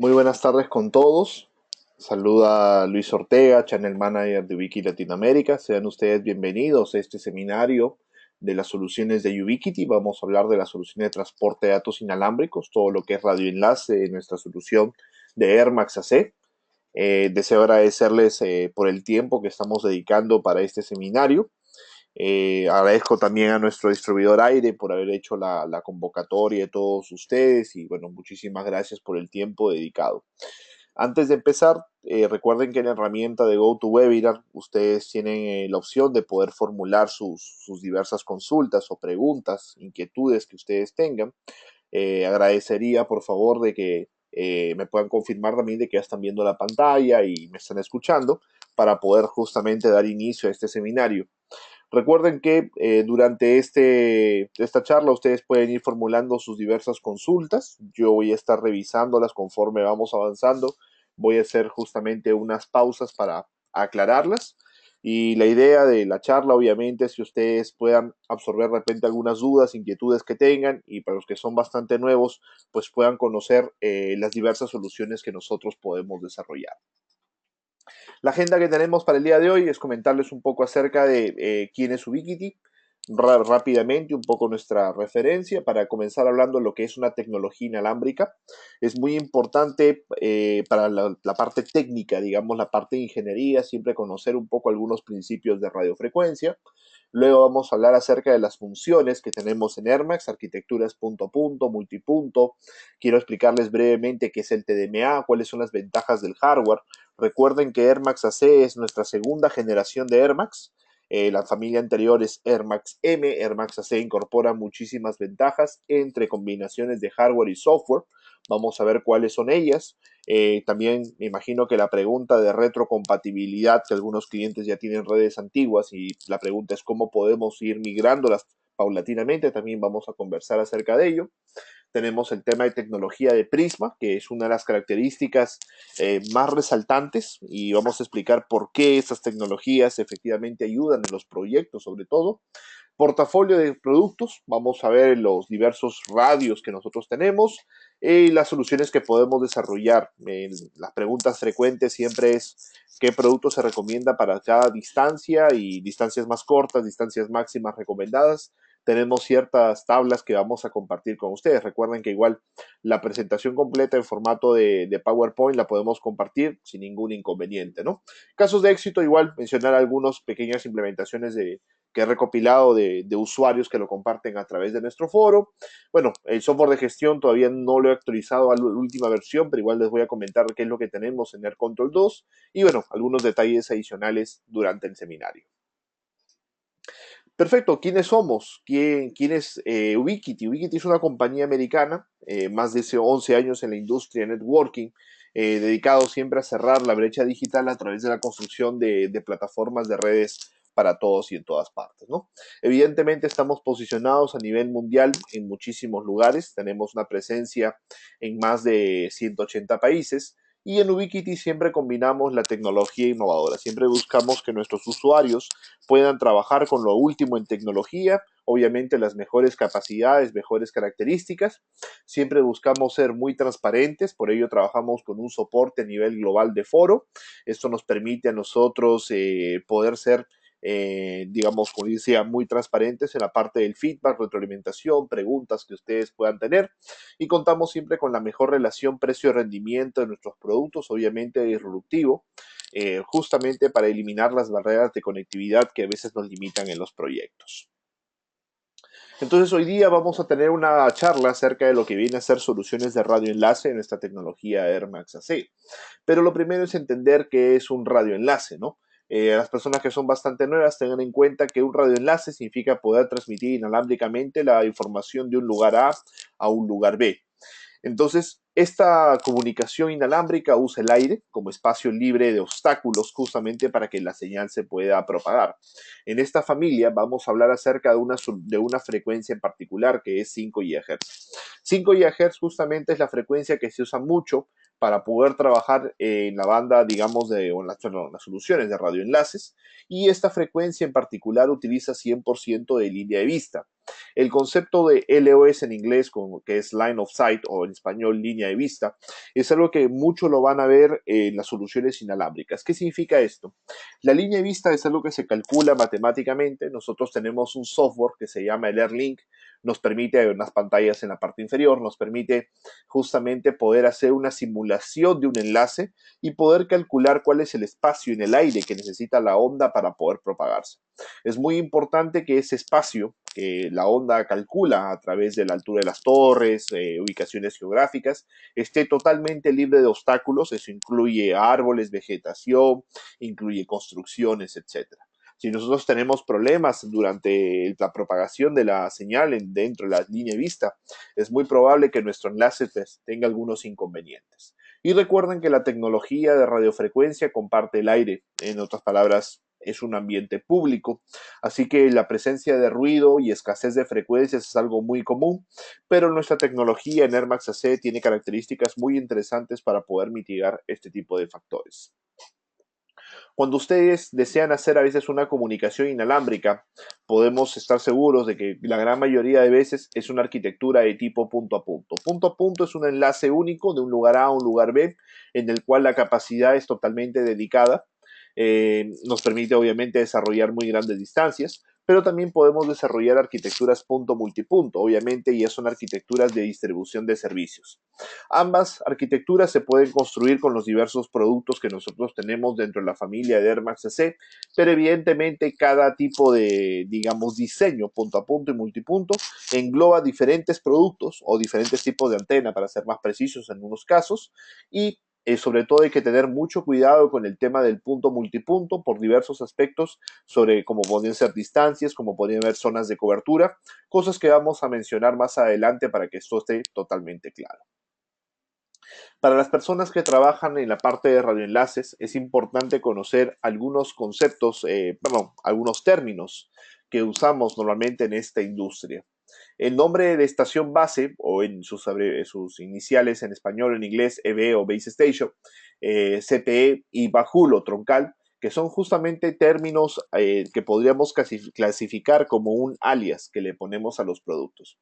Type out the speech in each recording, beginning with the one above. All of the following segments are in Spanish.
Muy buenas tardes con todos. Saluda Luis Ortega, Channel Manager de Ubiquiti Latinoamérica. Sean ustedes bienvenidos a este seminario de las soluciones de Ubiquiti. Vamos a hablar de la solución de transporte de datos inalámbricos, todo lo que es radioenlace en nuestra solución de Airmax AC. Deseo agradecerles por el tiempo que estamos dedicando para este seminario. Agradezco también a nuestro distribuidor Aire por haber hecho la convocatoria de todos ustedes y bueno, muchísimas gracias por el tiempo dedicado. Antes de empezar, recuerden que en la herramienta de GoToWebinar ustedes tienen la opción de poder formular sus diversas consultas o preguntas, inquietudes que ustedes tengan. Agradecería por favor de que me puedan confirmar también de que ya están viendo la pantalla y me están escuchando para poder justamente dar inicio a este seminario. Recuerden que durante esta charla ustedes pueden ir formulando sus diversas consultas. Yo voy a estar revisándolas conforme vamos avanzando. Voy a hacer justamente unas pausas para aclararlas. Y la idea de la charla, obviamente, es que ustedes puedan absorber de repente algunas dudas, inquietudes que tengan y para los que son bastante nuevos, pues puedan conocer las diversas soluciones que nosotros podemos desarrollar. La agenda que tenemos para el día de hoy es comentarles un poco acerca de quién es Ubiquiti, rápidamente un poco nuestra referencia para comenzar hablando de lo que es una tecnología inalámbrica. Es muy importante para la parte técnica, digamos la parte de ingeniería, siempre conocer un poco algunos principios de radiofrecuencia. Luego vamos a hablar acerca de las funciones que tenemos en Airmax, arquitecturas punto a punto, multipunto. Quiero explicarles brevemente qué es el TDMA, cuáles son las ventajas del hardware. Recuerden que Airmax AC es nuestra segunda generación de Airmax. La familia anterior es Airmax M. Airmax AC incorpora muchísimas ventajas entre combinaciones de hardware y software. Vamos a ver cuáles son ellas. También me imagino que la pregunta de retrocompatibilidad, que algunos clientes ya tienen redes antiguas y la pregunta es cómo podemos ir migrándolas paulatinamente, también vamos a conversar acerca de ello. Tenemos el tema de tecnología de Prisma, que es una de las características más resaltantes y vamos a explicar por qué estas tecnologías efectivamente ayudan en los proyectos sobre todo. Portafolio de productos, vamos a ver los diversos radios que nosotros tenemos y las soluciones que podemos desarrollar. Las preguntas frecuentes siempre es qué producto se recomienda para cada distancia y distancias más cortas, distancias máximas recomendadas. Tenemos ciertas tablas que vamos a compartir con ustedes. Recuerden que igual la presentación completa en formato de PowerPoint la podemos compartir sin ningún inconveniente, ¿no? Casos de éxito, igual mencionar algunas pequeñas implementaciones que he recopilado de usuarios que lo comparten a través de nuestro foro. Bueno, el software de gestión todavía no lo he actualizado a la última versión, pero igual les voy a comentar qué es lo que tenemos en AirControl 2 y bueno, algunos detalles adicionales durante el seminario. Perfecto, ¿quiénes somos? ¿Quién es Ubiquiti? Ubiquiti es una compañía americana, más de 11 años en la industria de networking, dedicado siempre a cerrar la brecha digital a través de la construcción de plataformas de redes para todos y en todas partes, ¿no? Evidentemente estamos posicionados a nivel mundial en muchísimos lugares, tenemos una presencia en más de 180 países, y en Ubiquiti siempre combinamos la tecnología innovadora, siempre buscamos que nuestros usuarios puedan trabajar con lo último en tecnología, obviamente las mejores capacidades, mejores características. Siempre buscamos ser muy transparentes, por ello trabajamos con un soporte a nivel global de foro. Esto nos permite a nosotros poder ser digamos, como decía, muy transparentes en la parte del feedback, retroalimentación, preguntas que ustedes puedan tener y contamos siempre con la mejor relación precio-rendimiento de nuestros productos, obviamente disruptivo, justamente para eliminar las barreras de conectividad que a veces nos limitan en los proyectos. Entonces hoy día vamos a tener una charla acerca de lo que viene a ser soluciones de radioenlace en esta tecnología Airmax AC. Pero lo primero es entender qué es un radioenlace, ¿no? Las personas que son bastante nuevas tengan en cuenta que un radioenlace significa poder transmitir inalámbricamente la información de un lugar A un lugar B. Entonces, esta comunicación inalámbrica usa el aire como espacio libre de obstáculos justamente para que la señal se pueda propagar. En esta familia vamos a hablar acerca de una frecuencia en particular que es 5 GHz. 5 GHz justamente es la frecuencia que se usa mucho para poder trabajar en la banda, digamos, o en las soluciones de radioenlaces, y esta frecuencia en particular utiliza 100% de línea de vista. El concepto de LOS en inglés, que es Line of Sight o en español línea de vista, es algo que muchos lo van a ver en las soluciones inalámbricas. ¿Qué significa esto? La línea de vista es algo que se calcula matemáticamente. Nosotros tenemos un software que se llama el AirLink, nos permite unas pantallas en la parte inferior, nos permite justamente poder hacer una simulación de un enlace y poder calcular cuál es el espacio en el aire que necesita la onda para poder propagarse. Es muy importante que ese espacio que la onda calcula a través de la altura de las torres, ubicaciones geográficas, esté totalmente libre de obstáculos. Eso incluye árboles, vegetación, incluye construcciones, etcétera. Si nosotros tenemos problemas durante la propagación de la señal dentro de la línea de vista, es muy probable que nuestro enlace tenga algunos inconvenientes. Y recuerden que la tecnología de radiofrecuencia comparte el aire. En otras palabras, es un ambiente público. Así que la presencia de ruido y escasez de frecuencias es algo muy común, pero nuestra tecnología en Airmax AC tiene características muy interesantes para poder mitigar este tipo de factores. Cuando ustedes desean hacer a veces una comunicación inalámbrica, podemos estar seguros de que la gran mayoría de veces es una arquitectura de tipo punto a punto. Punto a punto es un enlace único de un lugar A a un lugar B, en el cual la capacidad es totalmente dedicada. Nos permite obviamente desarrollar muy grandes distancias, pero también podemos desarrollar arquitecturas punto multipunto, obviamente, y son arquitecturas de distribución de servicios. Ambas arquitecturas se pueden construir con los diversos productos que nosotros tenemos dentro de la familia de Airmax CC, pero evidentemente cada tipo de, digamos, diseño punto a punto y multipunto engloba diferentes productos o diferentes tipos de antena, para ser más precisos en unos casos, y sobre todo hay que tener mucho cuidado con el tema del punto multipunto por diversos aspectos sobre cómo podrían ser distancias, cómo podrían haber zonas de cobertura, cosas que vamos a mencionar más adelante para que esto esté totalmente claro. Para las personas que trabajan en la parte de radioenlaces, es importante conocer algunos conceptos, algunos términos que usamos normalmente en esta industria. El nombre de estación base, o en sus iniciales en español o en inglés, EB o Base Station, CPE y bajulo troncal, que son justamente términos que podríamos clasificar como un alias que le ponemos a los productos.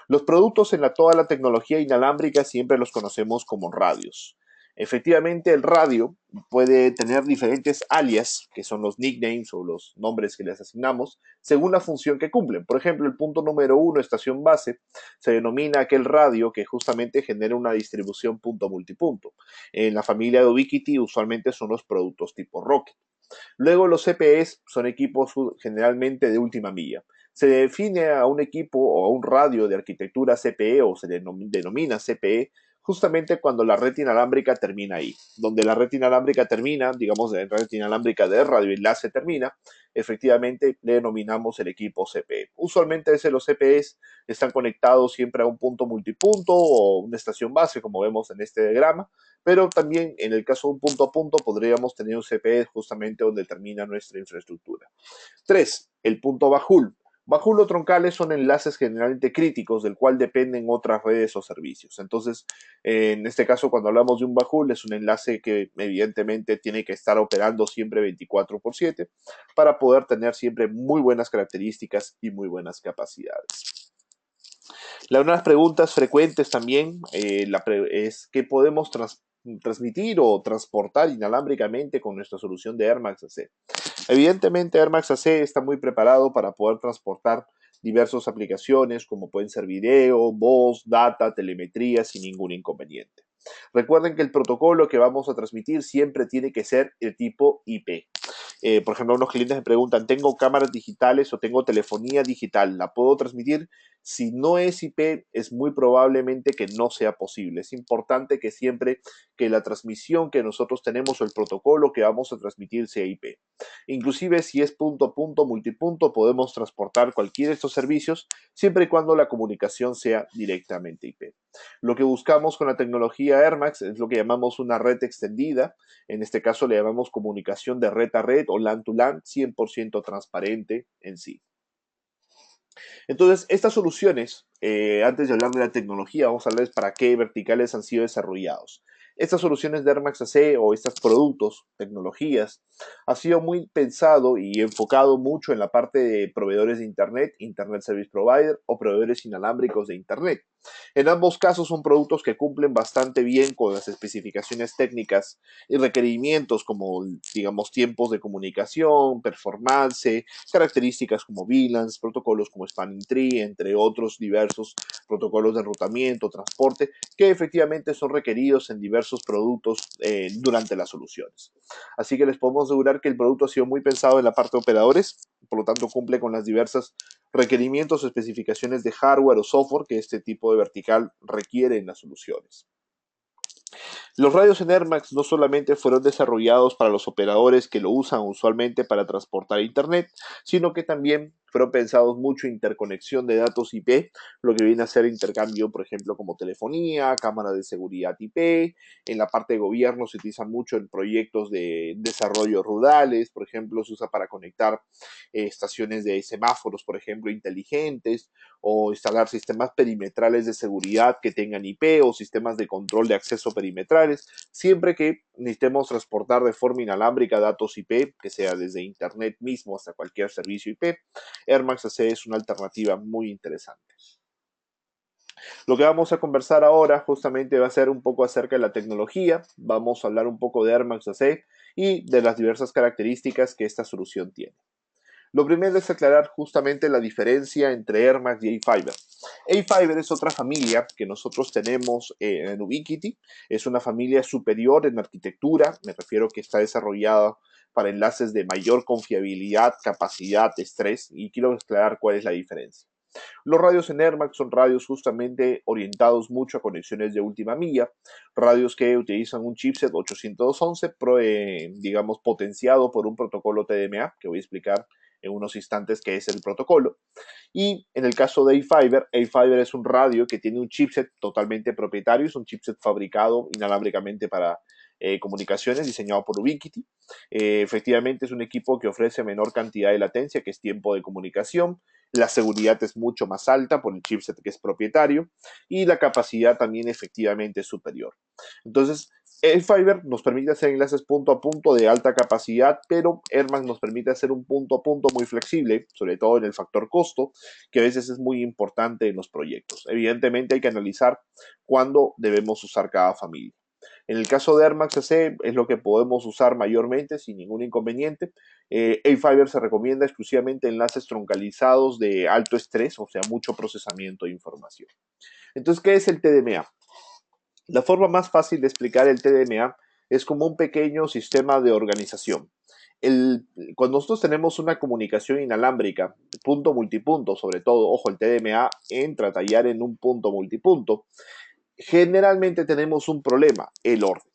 Los productos en toda la tecnología inalámbrica siempre los conocemos como radios. Efectivamente, el radio puede tener diferentes alias, que son los nicknames o los nombres que les asignamos, según la función que cumplen. Por ejemplo, el punto número 1, estación base, se denomina aquel radio que justamente genera una distribución punto multipunto. En la familia de Ubiquiti usualmente son los productos tipo Rocket. Luego los CPEs son equipos generalmente de última milla. Se define a un equipo o a un radio de arquitectura CPE o se denomina CPE justamente cuando la red inalámbrica termina ahí. Donde la red inalámbrica termina, digamos, la red inalámbrica de radioenlace termina, efectivamente le denominamos el equipo CPE. Usualmente los CPEs están conectados siempre a un punto multipunto o una estación base, como vemos en este diagrama, pero también en el caso de un punto a punto podríamos tener un CPE justamente donde termina nuestra infraestructura. 3. El punto bajul. Bajul o troncales son enlaces generalmente críticos del cual dependen otras redes o servicios. Entonces, en este caso, cuando hablamos de un bajul, es un enlace que evidentemente tiene que estar operando siempre 24/7 para poder tener siempre muy buenas características y muy buenas capacidades. Una de las preguntas frecuentes también es qué podemos transmitir o transportar inalámbricamente con nuestra solución de Airmax AC. Evidentemente, Airmax AC está muy preparado para poder transportar diversas aplicaciones como pueden ser video, voz, data, telemetría sin ningún inconveniente. Recuerden que el protocolo que vamos a transmitir siempre tiene que ser el tipo IP. Por ejemplo, unos clientes me preguntan, ¿tengo cámaras digitales o tengo telefonía digital? ¿La puedo transmitir? Si no es IP, es muy probablemente que no sea posible. Es importante que siempre que la transmisión que nosotros tenemos o el protocolo que vamos a transmitir sea IP. Inclusive si es punto a punto, multipunto, podemos transportar cualquiera de estos servicios siempre y cuando la comunicación sea directamente IP. Lo que buscamos con la tecnología Airmax es lo que llamamos una red extendida. En este caso le llamamos comunicación de red a red o LAN to LAN, 100% transparente en sí. Entonces, estas soluciones, antes de hablar de la tecnología, vamos a hablar para qué verticales han sido desarrollados. Estas soluciones de Air Max AC o estos productos, tecnologías, ha sido muy pensado y enfocado mucho en la parte de proveedores de Internet, Internet Service Provider o proveedores inalámbricos de Internet. En ambos casos son productos que cumplen bastante bien con las especificaciones técnicas y requerimientos como, digamos, tiempos de comunicación, performance, características como VLANs, protocolos como Spanning Tree, entre otros diversos protocolos de enrutamiento, transporte, que efectivamente son requeridos en diversos productos durante las soluciones. Así que les podemos asegurar que el producto ha sido muy pensado en la parte de operadores, por lo tanto cumple con las diversas requerimientos o especificaciones de hardware o software que este tipo de vertical requiere en las soluciones. Los radios en Air Max no solamente fueron desarrollados para los operadores que lo usan usualmente para transportar Internet, sino que también fueron pensados mucho en interconexión de datos IP, lo que viene a ser intercambio, por ejemplo, como telefonía, cámaras de seguridad IP. En la parte de gobierno se utiliza mucho en proyectos de desarrollo rurales, por ejemplo, se usa para conectar estaciones de semáforos, por ejemplo, inteligentes, o instalar sistemas perimetrales de seguridad que tengan IP o sistemas de control de acceso perimetrales, siempre que necesitemos transportar de forma inalámbrica datos IP, que sea desde Internet mismo hasta cualquier servicio IP. Air Max AC es una alternativa muy interesante. Lo que vamos a conversar ahora justamente va a ser un poco acerca de la tecnología, vamos a hablar un poco de Air Max AC y de las diversas características que esta solución tiene. Lo primero es aclarar justamente la diferencia entre Air Max y A-Fiber. A-Fiber es otra familia que nosotros tenemos en Ubiquiti, es una familia superior en arquitectura, me refiero que está desarrollada para enlaces de mayor confiabilidad, capacidad, estrés, y quiero aclarar cuál es la diferencia. Los radios en Air Max son radios justamente orientados mucho a conexiones de última milla, radios que utilizan un chipset 811, digamos, potenciado por un protocolo TDMA, que voy a explicar en unos instantes qué es el protocolo. Y en el caso de A-Fiber, A-Fiber es un radio que tiene un chipset totalmente propietario, es un chipset fabricado inalámbricamente para comunicaciones, diseñado por Ubiquiti. Efectivamente es un equipo que ofrece menor cantidad de latencia, que es tiempo de comunicación. La seguridad es mucho más alta por el chipset que es propietario y la capacidad también efectivamente es superior. Entonces, el Fiber nos permite hacer enlaces punto a punto de alta capacidad, pero Airmax nos permite hacer un punto a punto muy flexible, sobre todo en el factor costo, que a veces es muy importante en los proyectos. Evidentemente hay que analizar cuándo debemos usar cada familia. En el caso de Airmax AC es lo que podemos usar mayormente sin ningún inconveniente. A-Fiber se recomienda exclusivamente enlaces troncalizados de alto estrés, o sea, mucho procesamiento de información. Entonces, ¿qué es el TDMA? La forma más fácil de explicar el TDMA es como un pequeño sistema de organización. Cuando nosotros tenemos una comunicación inalámbrica, punto multipunto, sobre todo, ojo, el TDMA entra a tallar en un punto multipunto, generalmente tenemos un problema, el orden.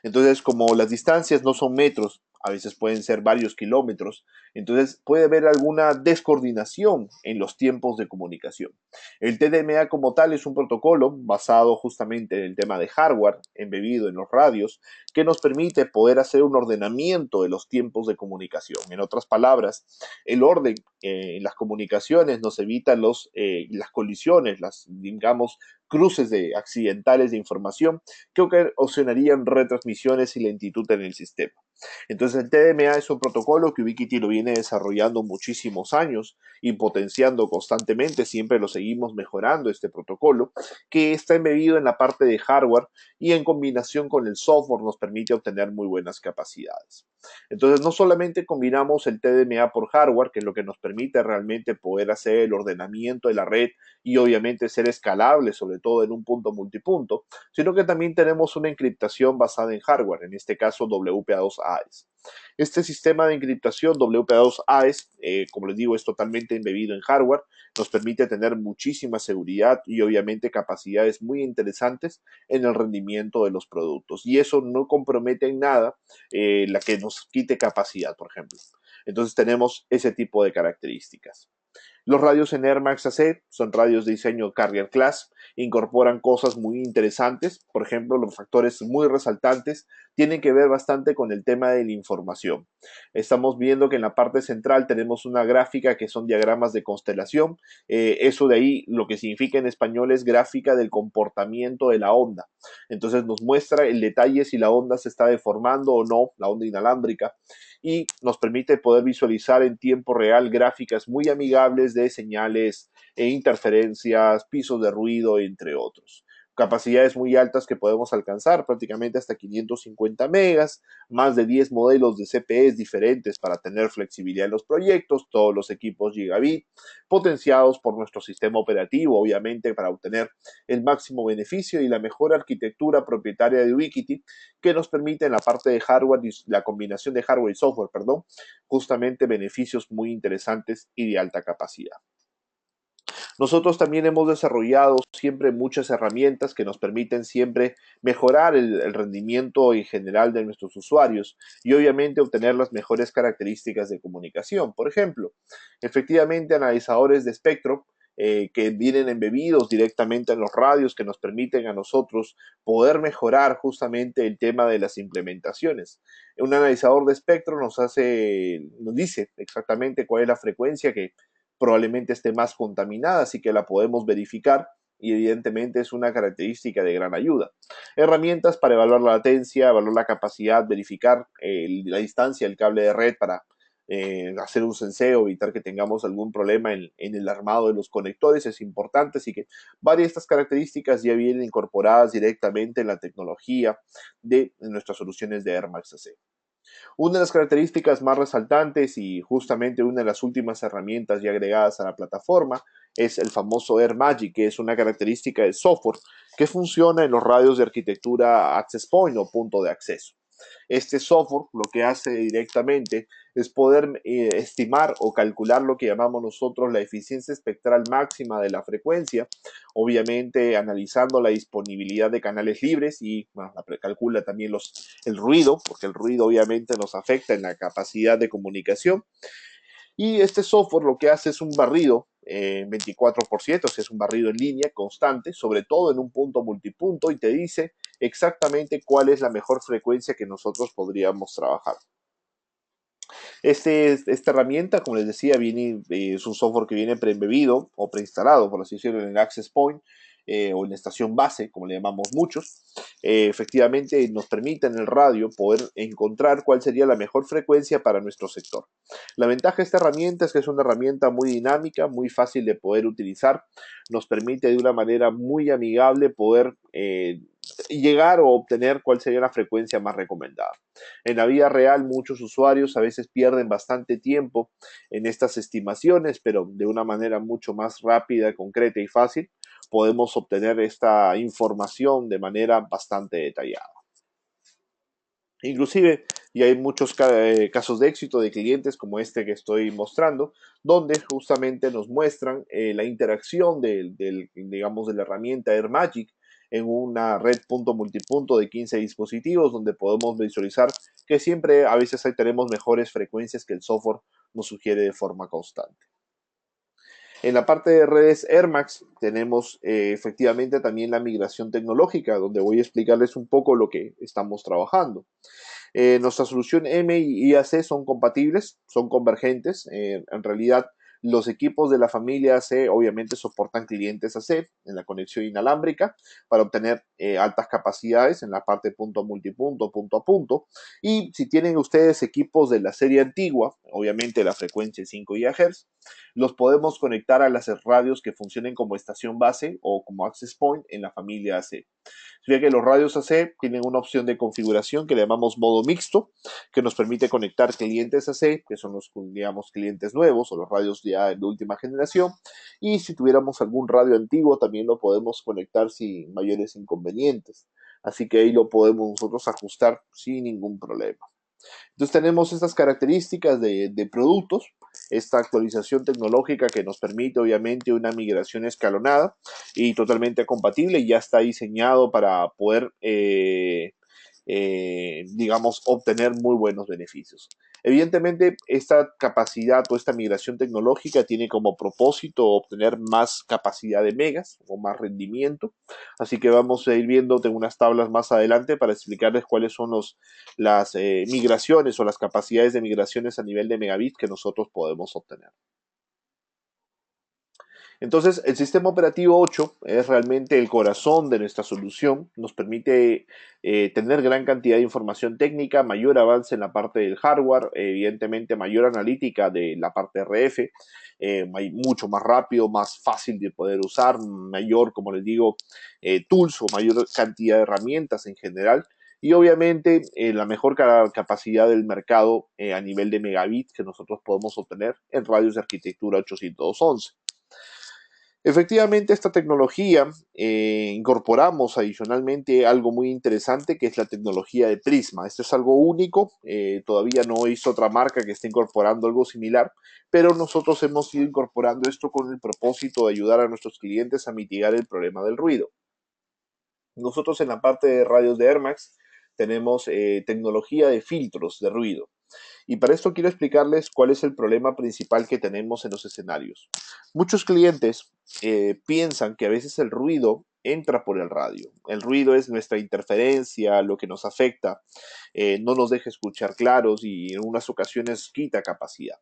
Entonces, como las distancias no son metros, a veces pueden ser varios kilómetros, entonces puede haber alguna descoordinación en los tiempos de comunicación. El TDMA como tal es un protocolo basado justamente en el tema de hardware embebido en los radios que nos permite poder hacer un ordenamiento de los tiempos de comunicación. En otras palabras, el orden en las comunicaciones nos evita las colisiones, las, digamos, cruces de accidentales de información que ocasionarían retransmisiones y lentitud en el sistema. Entonces el TDMA es un protocolo que Ubiquiti lo viene desarrollando muchísimos años y potenciando constantemente, siempre lo seguimos mejorando este protocolo, que está embebido en la parte de hardware y en combinación con el software nos permite obtener muy buenas capacidades. Entonces no solamente combinamos el TDMA por hardware, que es lo que nos permite realmente poder hacer el ordenamiento de la red y obviamente ser escalable, sobre todo en un punto multipunto, sino que también tenemos una encriptación basada en hardware, en este caso WPA2-AES. Este sistema de encriptación WPA2-AES, como les digo, es totalmente embebido en hardware, nos permite tener muchísima seguridad y obviamente capacidades muy interesantes en el rendimiento de los productos. Y eso no compromete en nada la que nos quite capacidad, por ejemplo. Entonces tenemos ese tipo de características. Los radios en Air Max AC son radios de diseño Carrier Class, incorporan cosas muy interesantes, por ejemplo, los factores muy resaltantes tienen que ver bastante con el tema de la información. Estamos viendo que en la parte central tenemos una gráfica que son diagramas de constelación, eso de ahí lo que significa en español es gráfica del comportamiento de la onda. Entonces nos muestra el detalle si la onda se está deformando o no, la onda inalámbrica, y nos permite poder visualizar en tiempo real gráficas muy amigables de señales e interferencias, pisos de ruido, entre otros. Capacidades muy altas que podemos alcanzar, prácticamente hasta 550 megas, más de 10 modelos de CPEs diferentes para tener flexibilidad en los proyectos, todos los equipos gigabit, potenciados por nuestro sistema operativo, obviamente, para obtener el máximo beneficio y la mejor arquitectura propietaria de Ubiquiti, que nos permite en la parte de hardware, la combinación de hardware y software, perdón, justamente beneficios muy interesantes y de alta capacidad. Nosotros también hemos desarrollado siempre muchas herramientas que nos permiten siempre mejorar el rendimiento en general de nuestros usuarios y obviamente obtener las mejores características de comunicación. Por ejemplo, efectivamente analizadores de espectro que vienen embebidos directamente en los radios que nos permiten a nosotros poder mejorar justamente el tema de las implementaciones. Un analizador de espectro nos dice exactamente cuál es la frecuencia que probablemente esté más contaminada, así que la podemos verificar y evidentemente es una característica de gran ayuda. Herramientas para evaluar la latencia, evaluar la capacidad, verificar la distancia del cable de red para hacer un senseo, evitar que tengamos algún problema en el armado de los conectores, es importante, así que varias de estas características ya vienen incorporadas directamente en la tecnología de nuestras soluciones de Air Max AC. Una de las características más resaltantes y justamente una de las últimas herramientas ya agregadas a la plataforma es el famoso Air Magic, que es una característica de software que funciona en los radios de arquitectura Access Point o punto de acceso. Este software lo que hace directamente es poder estimar o calcular lo que llamamos nosotros la eficiencia espectral máxima de la frecuencia, obviamente analizando la disponibilidad de canales libres y bueno, calcula también el ruido, porque el ruido obviamente nos afecta en la capacidad de comunicación. Y este software lo que hace es un barrido 24%, o sea, es un barrido en línea constante, sobre todo en un punto multipunto, y te dice exactamente cuál es la mejor frecuencia que nosotros podríamos trabajar. Esta herramienta, como les decía, es un software que viene preembebido o preinstalado, por así decirlo, en el Access Point o en la estación base, como le llamamos muchos. Efectivamente, nos permite en el radio poder encontrar cuál sería la mejor frecuencia para nuestro sector. La ventaja de esta herramienta es que es una herramienta muy dinámica, muy fácil de poder utilizar. Nos permite de una manera muy amigable poder llegar o obtener cuál sería la frecuencia más recomendada. En la vida real, muchos usuarios a veces pierden bastante tiempo en estas estimaciones, pero de una manera mucho más rápida, concreta y fácil, podemos obtener esta información de manera bastante detallada. Inclusive, y hay muchos casos de éxito de clientes como este que estoy mostrando, donde justamente nos muestran la interacción digamos, de la herramienta AirMagic en una red punto multipunto de 15 dispositivos, donde podemos visualizar que siempre a veces ahí tenemos mejores frecuencias que el software nos sugiere de forma constante. En la parte de redes AirMax tenemos efectivamente también la migración tecnológica, donde voy a explicarles un poco lo que estamos trabajando. Nuestra solución M y IAC son compatibles, son convergentes. En realidad, los equipos de la familia AC obviamente soportan clientes AC en la conexión inalámbrica para obtener altas capacidades en la parte punto multipunto, punto a punto. Y si tienen ustedes equipos de la serie antigua, obviamente la frecuencia es 5 GHz, los podemos conectar a las radios que funcionen como estación base o como access point en la familia AC. Fíjate que los radios AC tienen una opción de configuración que le llamamos modo mixto, que nos permite conectar clientes AC, que son los, digamos, clientes nuevos o los radios ya de última generación. Y si tuviéramos algún radio antiguo, también lo podemos conectar sin mayores inconvenientes. Así que ahí lo podemos nosotros ajustar sin ningún problema. Entonces tenemos estas características de productos, esta actualización tecnológica que nos permite obviamente una migración escalonada y totalmente compatible y ya está diseñado para poder, digamos, obtener muy buenos beneficios. Evidentemente, esta capacidad o esta migración tecnológica tiene como propósito obtener más capacidad de megas o más rendimiento. Así que vamos a ir viendo, tengo unas tablas más adelante para explicarles cuáles son las migraciones o las capacidades de migraciones a nivel de megabit que nosotros podemos obtener. Entonces, el sistema operativo 8 es realmente el corazón de nuestra solución. Nos permite tener gran cantidad de información técnica, mayor avance en la parte del hardware, evidentemente mayor analítica de la parte RF, mucho más rápido, más fácil de poder usar, mayor, como les digo, tools o mayor cantidad de herramientas en general. Y obviamente la mejor capacidad del mercado a nivel de megabits que nosotros podemos obtener en radios de arquitectura 811. Efectivamente, esta tecnología incorporamos adicionalmente algo muy interesante que es la tecnología de Prisma. Esto es algo único, todavía no hizo otra marca que esté incorporando algo similar, pero nosotros hemos ido incorporando esto con el propósito de ayudar a nuestros clientes a mitigar el problema del ruido. Nosotros en la parte de radios de Airmax tenemos tecnología de filtros de ruido. Y para esto quiero explicarles cuál es el problema principal que tenemos en los escenarios. Muchos clientes piensan que a veces el ruido entra por el radio. El ruido es nuestra interferencia, lo que nos afecta, no nos deja escuchar claros y en unas ocasiones quita capacidad.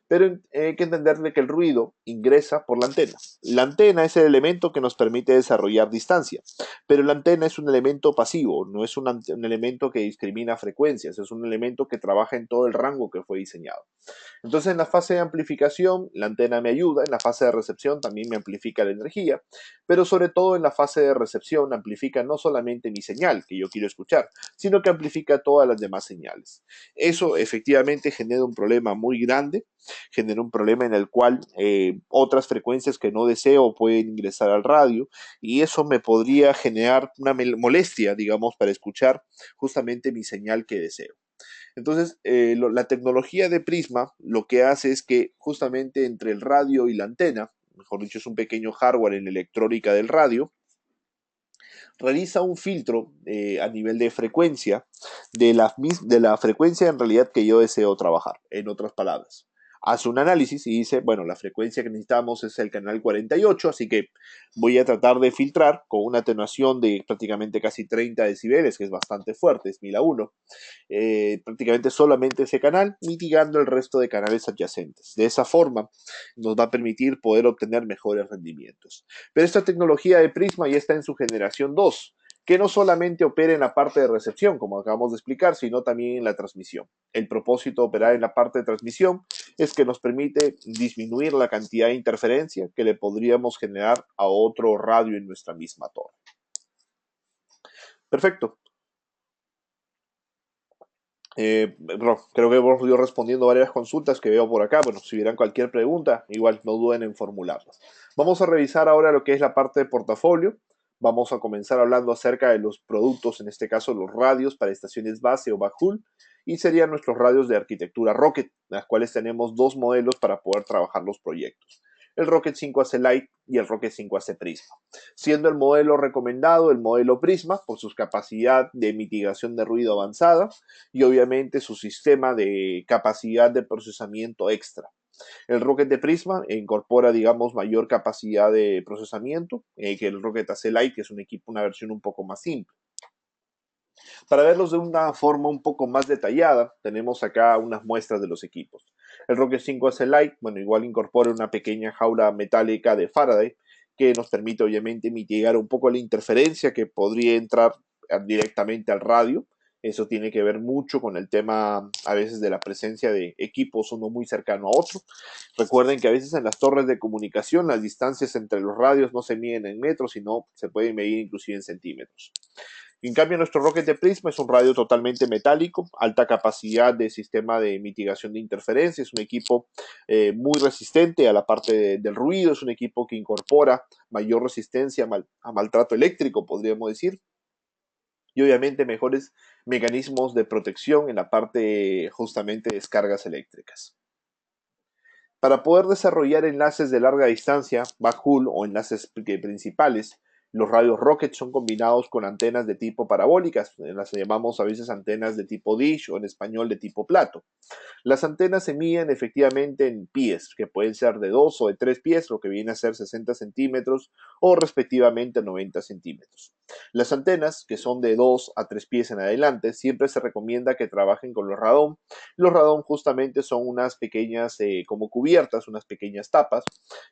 Pero hay que entender que el ruido ingresa por la antena. La antena es el elemento que nos permite desarrollar distancia, pero la antena es un elemento pasivo, no es un elemento que discrimina frecuencias, es un elemento que trabaja en todo el rango que fue diseñado. Entonces, en la fase de amplificación, la antena me ayuda, en la fase de recepción también me amplifica la energía, pero sobre todo en la fase de recepción amplifica no solamente mi señal que yo quiero escuchar, sino que amplifica todas las demás señales. Eso efectivamente genera un problema muy grande, genera un problema en el cual otras frecuencias que no deseo pueden ingresar al radio y eso me podría generar una molestia, digamos, para escuchar justamente mi señal que deseo. Entonces, la tecnología de Prisma lo que hace es que justamente entre el radio y la antena, mejor dicho, es un pequeño hardware en la electrónica del radio, realiza un filtro a nivel de frecuencia de la frecuencia en realidad que yo deseo trabajar, en otras palabras. Hace un análisis y dice, bueno, la frecuencia que necesitamos es el canal 48, así que voy a tratar de filtrar con una atenuación de prácticamente casi 30 decibeles, que es bastante fuerte, es 1000 a 1, prácticamente solamente ese canal, mitigando el resto de canales adyacentes. De esa forma nos va a permitir poder obtener mejores rendimientos. Pero esta tecnología de Prisma ya está en su generación 2, que no solamente opera en la parte de recepción, como acabamos de explicar, sino también en la transmisión. El propósito de operar en la parte de transmisión es que nos permite disminuir la cantidad de interferencia que le podríamos generar a otro radio en nuestra misma torre. Perfecto. Creo que hemos ido respondiendo varias consultas que veo por acá. Bueno, si hubieran cualquier pregunta, igual no duden en formularlas. Vamos a revisar ahora lo que es la parte de portafolio. Vamos a comenzar hablando acerca de los productos, en este caso los radios para estaciones base o backhaul, y serían nuestros radios de arquitectura Rocket, las cuales tenemos dos modelos para poder trabajar los proyectos. El Rocket 5AC Lite y el Rocket 5AC Prisma, siendo el modelo recomendado el modelo Prisma por su capacidad de mitigación de ruido avanzada y obviamente su sistema de capacidad de procesamiento extra. El Rocket de Prisma incorpora, digamos, mayor capacidad de procesamiento que el Rocket AC Lite, que es un equipo, una versión un poco más simple. Para verlos de una forma un poco más detallada, tenemos acá unas muestras de los equipos. El Rocket 5AC Lite, bueno, igual incorpora una pequeña jaula metálica de Faraday que nos permite obviamente mitigar un poco la interferencia que podría entrar directamente al radio. Eso tiene que ver mucho con el tema a veces de la presencia de equipos uno muy cercano a otro. Recuerden que a veces en las torres de comunicación las distancias entre los radios no se miden en metros, sino se pueden medir inclusive en centímetros. En cambio, nuestro Rocket de Prisma es un radio totalmente metálico, alta capacidad de sistema de mitigación de interferencia, es un equipo muy resistente a la parte del ruido, es un equipo que incorpora mayor resistencia a maltrato eléctrico, podríamos decir, y obviamente mejores mecanismos de protección en la parte justamente de descargas eléctricas. Para poder desarrollar enlaces de larga distancia, backhaul o enlaces principales, Los radios Rocket son combinados con antenas de tipo parabólicas, las llamamos a veces antenas de tipo dish o en español de tipo plato. Las antenas se miden efectivamente en pies, que pueden ser de 2 o de 3 pies, lo que viene a ser 60 centímetros o respectivamente 90 centímetros. Las antenas, que son de 2 a 3 pies en adelante, siempre se recomienda que trabajen con los radón. Los radón justamente son unas pequeñas como cubiertas, unas pequeñas tapas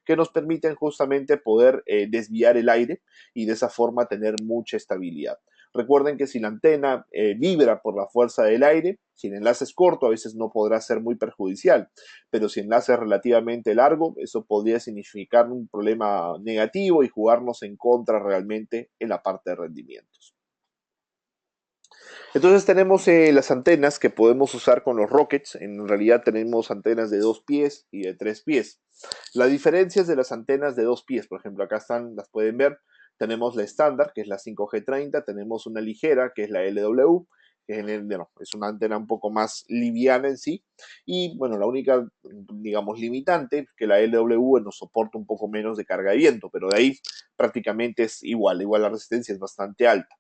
que nos permiten justamente poder desviar el aire y de esa forma tener mucha estabilidad. Recuerden que si la antena vibra por la fuerza del aire, si el enlace es corto, a veces no podrá ser muy perjudicial, pero si el enlace es relativamente largo, eso podría significar un problema negativo y jugarnos en contra realmente en la parte de rendimientos. Entonces tenemos las antenas que podemos usar con los Rockets. En realidad tenemos antenas de 2 pies y de 3 pies. Las diferencias de las antenas de 2 pies, por ejemplo, acá están, las pueden ver. Tenemos la estándar, que es la 5G30, tenemos una ligera, que es la LW, que es una antena un poco más liviana en sí, y bueno, la única, digamos, limitante, que la LW nos soporta un poco menos de carga de viento, pero de ahí prácticamente es igual la resistencia es bastante alta.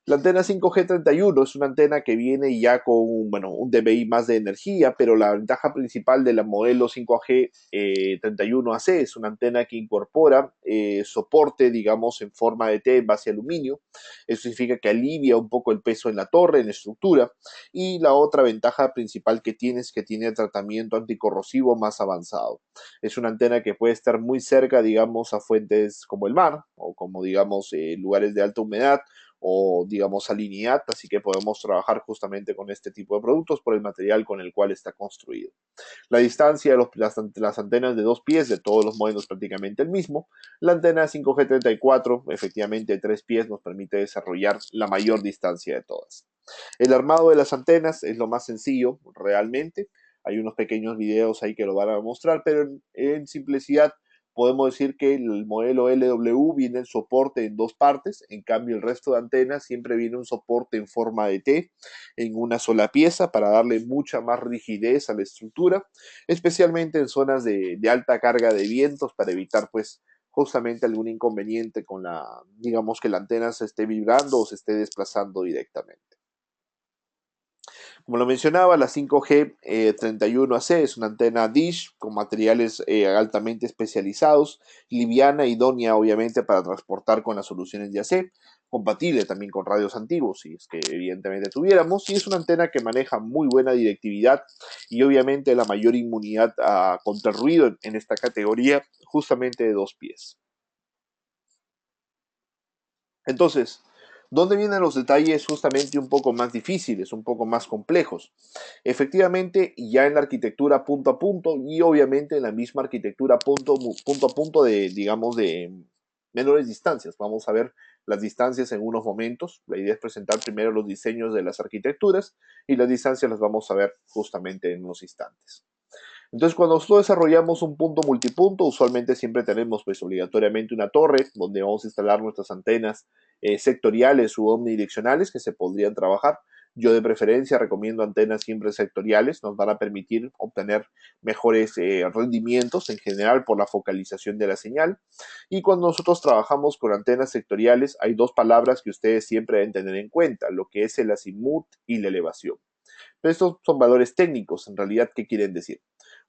La antena 5G31 es una antena que viene ya con un dBi más de energía, pero la ventaja principal de la modelo 5G31AC es una antena que incorpora soporte, digamos, en forma de T en base a aluminio. Eso significa que alivia un poco el peso en la torre, en la estructura. Y la otra ventaja principal que tiene es que tiene tratamiento anticorrosivo más avanzado. Es una antena que puede estar muy cerca, digamos, a fuentes como el mar o como, digamos, lugares de alta humedad o digamos salinidad, así que podemos trabajar justamente con este tipo de productos por el material con el cual está construido. La distancia de las antenas de 2 pies de todos los modelos es prácticamente el mismo. La antena 5G34, efectivamente de 3 pies, nos permite desarrollar la mayor distancia de todas. El armado de las antenas es lo más sencillo realmente. Hay unos pequeños videos ahí que lo van a mostrar, pero en simplicidad podemos decir que el modelo LW viene en soporte en dos partes, en cambio el resto de antenas siempre viene un soporte en forma de T en una sola pieza para darle mucha más rigidez a la estructura, especialmente en zonas de alta carga de vientos para evitar pues justamente algún inconveniente con digamos que la antena se esté vibrando o se esté desplazando directamente. Como lo mencionaba, la 5G 31AC es una antena dish con materiales altamente especializados, liviana, idónea obviamente para transportar con las soluciones de AC, compatible también con radios antiguos, si es que evidentemente tuviéramos, y es una antena que maneja muy buena directividad y obviamente la mayor inmunidad contra el ruido en esta categoría, justamente de 2 pies. Entonces, ¿dónde vienen los detalles justamente un poco más difíciles, un poco más complejos? Efectivamente, ya en la arquitectura punto a punto y obviamente en la misma arquitectura punto a punto de, digamos, de menores distancias. Vamos a ver las distancias en unos momentos. La idea es presentar primero los diseños de las arquitecturas y las distancias las vamos a ver justamente en unos instantes. Entonces, cuando nosotros desarrollamos un punto multipunto, usualmente siempre tenemos pues obligatoriamente una torre donde vamos a instalar nuestras antenas sectoriales u omnidireccionales que se podrían trabajar. Yo de preferencia recomiendo antenas siempre sectoriales, nos van a permitir obtener mejores rendimientos en general por la focalización de la señal. Y cuando nosotros trabajamos con antenas sectoriales, hay dos palabras que ustedes siempre deben tener en cuenta, lo que es el azimut y la elevación. Pero estos son valores técnicos, en realidad, ¿qué quieren decir?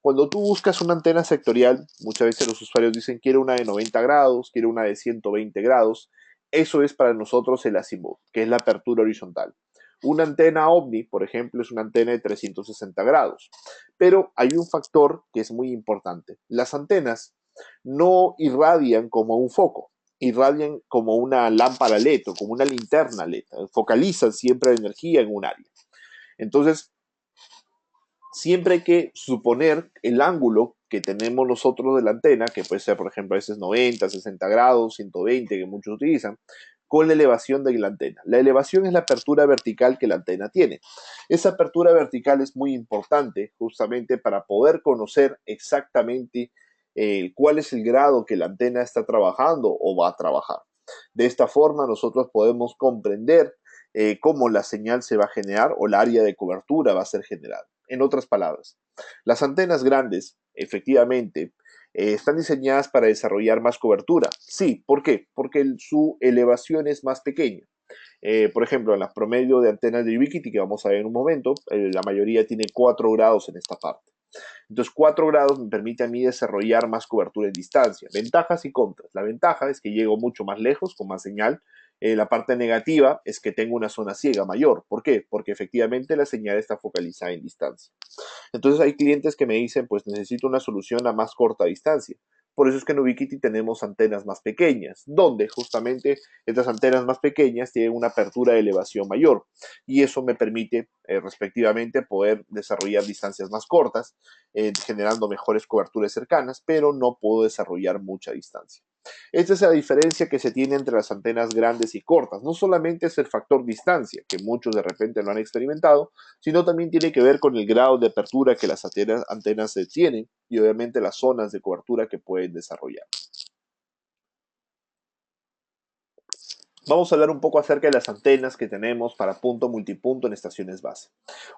Cuando tú buscas una antena sectorial, muchas veces los usuarios dicen quiero una de 90 grados, quiero una de 120 grados. Eso es para nosotros el azimut, que es la apertura horizontal. Una antena ovni, por ejemplo, es una antena de 360 grados. Pero hay un factor que es muy importante. Las antenas no irradian como un foco, irradian como una lámpara LED o como una linterna LED. Focalizan siempre la energía en un área. Entonces, siempre hay que suponer el ángulo que tenemos nosotros de la antena, que puede ser, por ejemplo, a veces 90, 60 grados, 120, que muchos utilizan, con la elevación de la antena. La elevación es la apertura vertical que la antena tiene. Esa apertura vertical es muy importante justamente para poder conocer exactamente cuál es el grado que la antena está trabajando o va a trabajar. De esta forma nosotros podemos comprender cómo la señal se va a generar o la área de cobertura va a ser generada. En otras palabras, las antenas grandes, efectivamente, ¿Están diseñadas para desarrollar más cobertura? Sí, ¿por qué? Porque su elevación es más pequeña. Por ejemplo, en la promedio de antenas de Ubiquiti, que vamos a ver en un momento, la mayoría tiene 4 grados en esta parte. Entonces, 4 grados me permite a mí desarrollar más cobertura en distancia. Ventajas y contras. La ventaja es que llego mucho más lejos, con más señal. La parte negativa es que tengo una zona ciega mayor. ¿Por qué? Porque efectivamente la señal está focalizada en distancia. Entonces hay clientes que me dicen, pues necesito una solución a más corta distancia. Por eso es que en Ubiquiti tenemos antenas más pequeñas, donde justamente estas antenas más pequeñas tienen una apertura de elevación mayor y eso me permite respectivamente poder desarrollar distancias más cortas, generando mejores coberturas cercanas, pero no puedo desarrollar mucha distancia. Esta es la diferencia que se tiene entre las antenas grandes y cortas. No solamente es el factor distancia, que muchos de repente lo han experimentado, sino también tiene que ver con el grado de apertura que las antenas tienen y obviamente las zonas de cobertura que pueden desarrollar. Vamos a hablar un poco acerca de las antenas que tenemos para punto multipunto en estaciones base.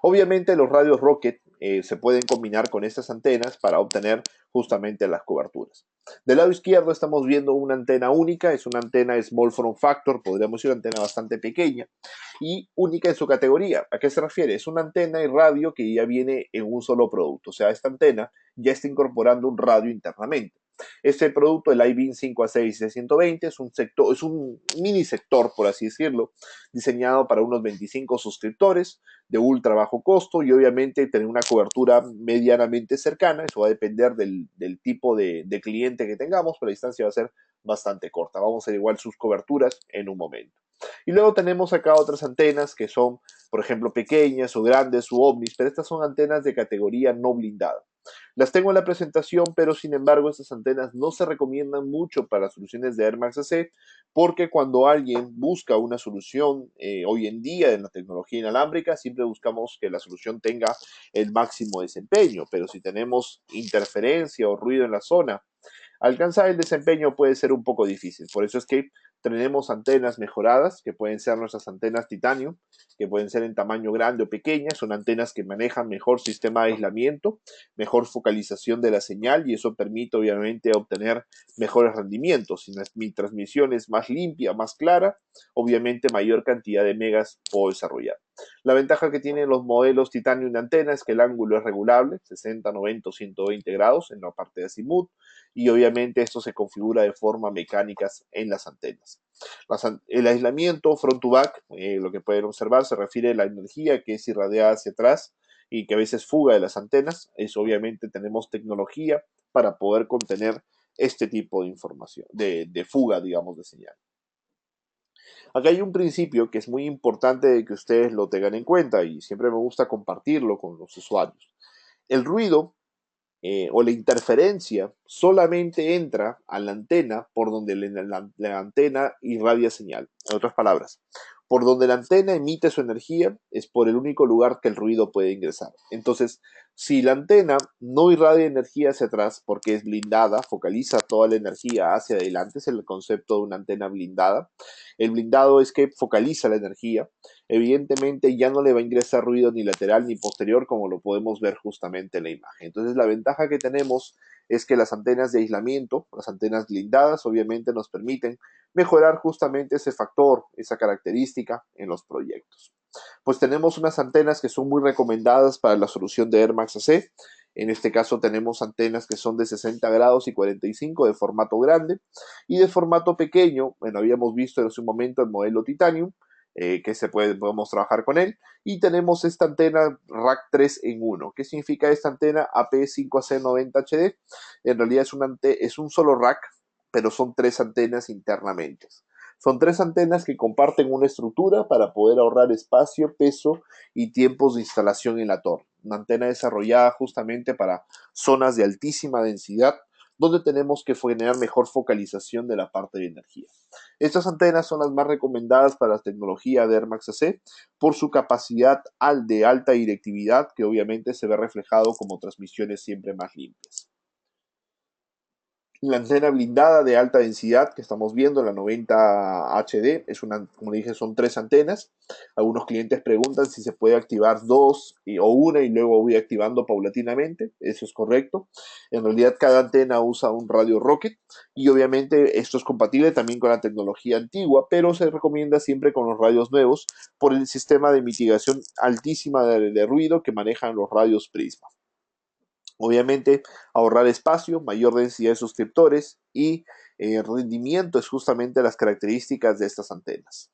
Obviamente los radios Rocket se pueden combinar con estas antenas para obtener justamente las coberturas. Del lado izquierdo estamos viendo una antena única, es una antena small form factor, podríamos decir una antena bastante pequeña y única en su categoría. ¿A qué se refiere? Es una antena y radio que ya viene en un solo producto, o sea, esta antena ya está incorporando un radio internamente. Este producto, el iBeam 5A6C120, es un mini sector, por así decirlo, diseñado para unos 25 suscriptores de ultra bajo costo y obviamente tener una cobertura medianamente cercana. Eso va a depender del tipo de cliente que tengamos, pero la distancia va a ser bastante corta. Vamos a ver igual sus coberturas en un momento. Y luego tenemos acá otras antenas que son, por ejemplo, pequeñas o grandes u ovnis, pero estas son antenas de categoría no blindada. Las tengo en la presentación, pero sin embargo estas antenas no se recomiendan mucho para soluciones de Air Max AC porque cuando alguien busca una solución hoy en día en la tecnología inalámbrica, siempre buscamos que la solución tenga el máximo desempeño, pero si tenemos interferencia o ruido en la zona, alcanzar el desempeño puede ser un poco difícil. Por eso es que tenemos antenas mejoradas, que pueden ser nuestras antenas titanio, que pueden ser en tamaño grande o pequeña. Son antenas que manejan mejor sistema de aislamiento, mejor focalización de la señal y eso permite obviamente obtener mejores rendimientos. Si mi transmisión es más limpia, más clara, obviamente mayor cantidad de megas puedo desarrollar. La ventaja que tienen los modelos titanio de antena es que el ángulo es regulable, 60, 90 o 120 grados en la parte de azimut, y obviamente esto se configura de forma mecánica en las antenas. El aislamiento front to back, lo que pueden observar, se refiere a la energía que es irradiada hacia atrás y que a veces fuga de las antenas. Eso obviamente tenemos tecnología para poder contener este tipo de información, de fuga, digamos, de señal. Acá hay un principio que es muy importante de que ustedes lo tengan en cuenta y siempre me gusta compartirlo con los usuarios. El ruido o la interferencia solamente entra a la antena por donde la antena irradia señal. En otras palabras, por donde la antena emite su energía es por el único lugar que el ruido puede ingresar. Entonces, si la antena no irradia energía hacia atrás porque es blindada, focaliza toda la energía hacia adelante, es el concepto de una antena blindada. El blindado es que focaliza la energía. Evidentemente ya no le va a ingresar ruido ni lateral ni posterior como lo podemos ver justamente en la imagen. Entonces la ventaja que tenemos es que las antenas de aislamiento, las antenas blindadas, obviamente nos permiten mejorar justamente ese factor, esa característica en los proyectos. Pues tenemos unas antenas que son muy recomendadas para la solución de Air Max AC. En este caso tenemos antenas que son de 60 grados y 45 de formato grande y de formato pequeño. Bueno, habíamos visto en su momento el modelo Titanium, que podemos trabajar con él. Y tenemos esta antena Rack 3 en 1. ¿Qué significa esta antena AP5AC90HD? En realidad es un solo rack, pero son 3 antenas internamente. Son 3 antenas que comparten una estructura para poder ahorrar espacio, peso y tiempos de instalación en la torre. Una antena desarrollada justamente para zonas de altísima densidad, donde tenemos que generar mejor focalización de la parte de energía. Estas antenas son las más recomendadas para la tecnología de Air Max AC por su capacidad de alta directividad, que obviamente se ve reflejado como transmisiones siempre más limpias. La antena blindada de alta densidad que estamos viendo, la 90 HD, es una, como dije, son tres antenas. Algunos clientes preguntan si se puede activar dos o una y luego voy activando paulatinamente. Eso es correcto. En realidad cada antena usa un radio rocket y obviamente esto es compatible también con la tecnología antigua, pero se recomienda siempre con los radios nuevos por el sistema de mitigación altísima de ruido que manejan los radios Prisma. Obviamente, ahorrar espacio, mayor densidad de suscriptores y rendimiento es justamente las características de estas antenas.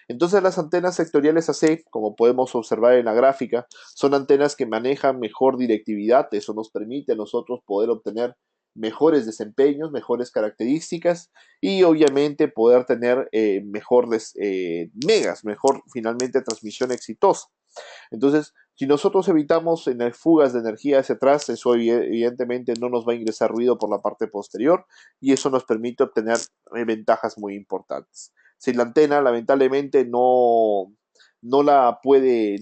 Entonces las antenas sectoriales AC, como podemos observar en la gráfica, son antenas que manejan mejor directividad. Eso nos permite a nosotros poder obtener mejores desempeños, mejores características y obviamente poder tener mejores megas, mejor finalmente transmisión exitosa. Entonces, si nosotros evitamos en las fugas de energía hacia atrás, eso evidentemente no nos va a ingresar ruido por la parte posterior y eso nos permite obtener ventajas muy importantes. Si la antena lamentablemente no la puede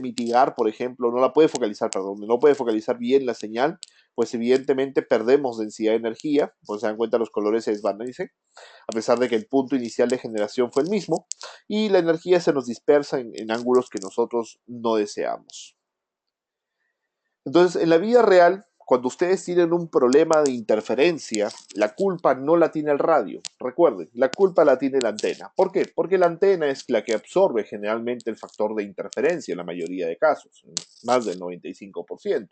mitigar, por ejemplo, no la puede focalizar, perdón, no puede focalizar bien la señal, pues evidentemente perdemos densidad de energía, pues se dan cuenta los colores se desvanecen, a pesar de que el punto inicial de generación fue el mismo, y la energía se nos dispersa en ángulos que nosotros no deseamos. Entonces, en la vida real, cuando ustedes tienen un problema de interferencia, la culpa no la tiene el radio. Recuerden, la culpa la tiene la antena. ¿Por qué? Porque la antena es la que absorbe generalmente el factor de interferencia en la mayoría de casos, más del 95%.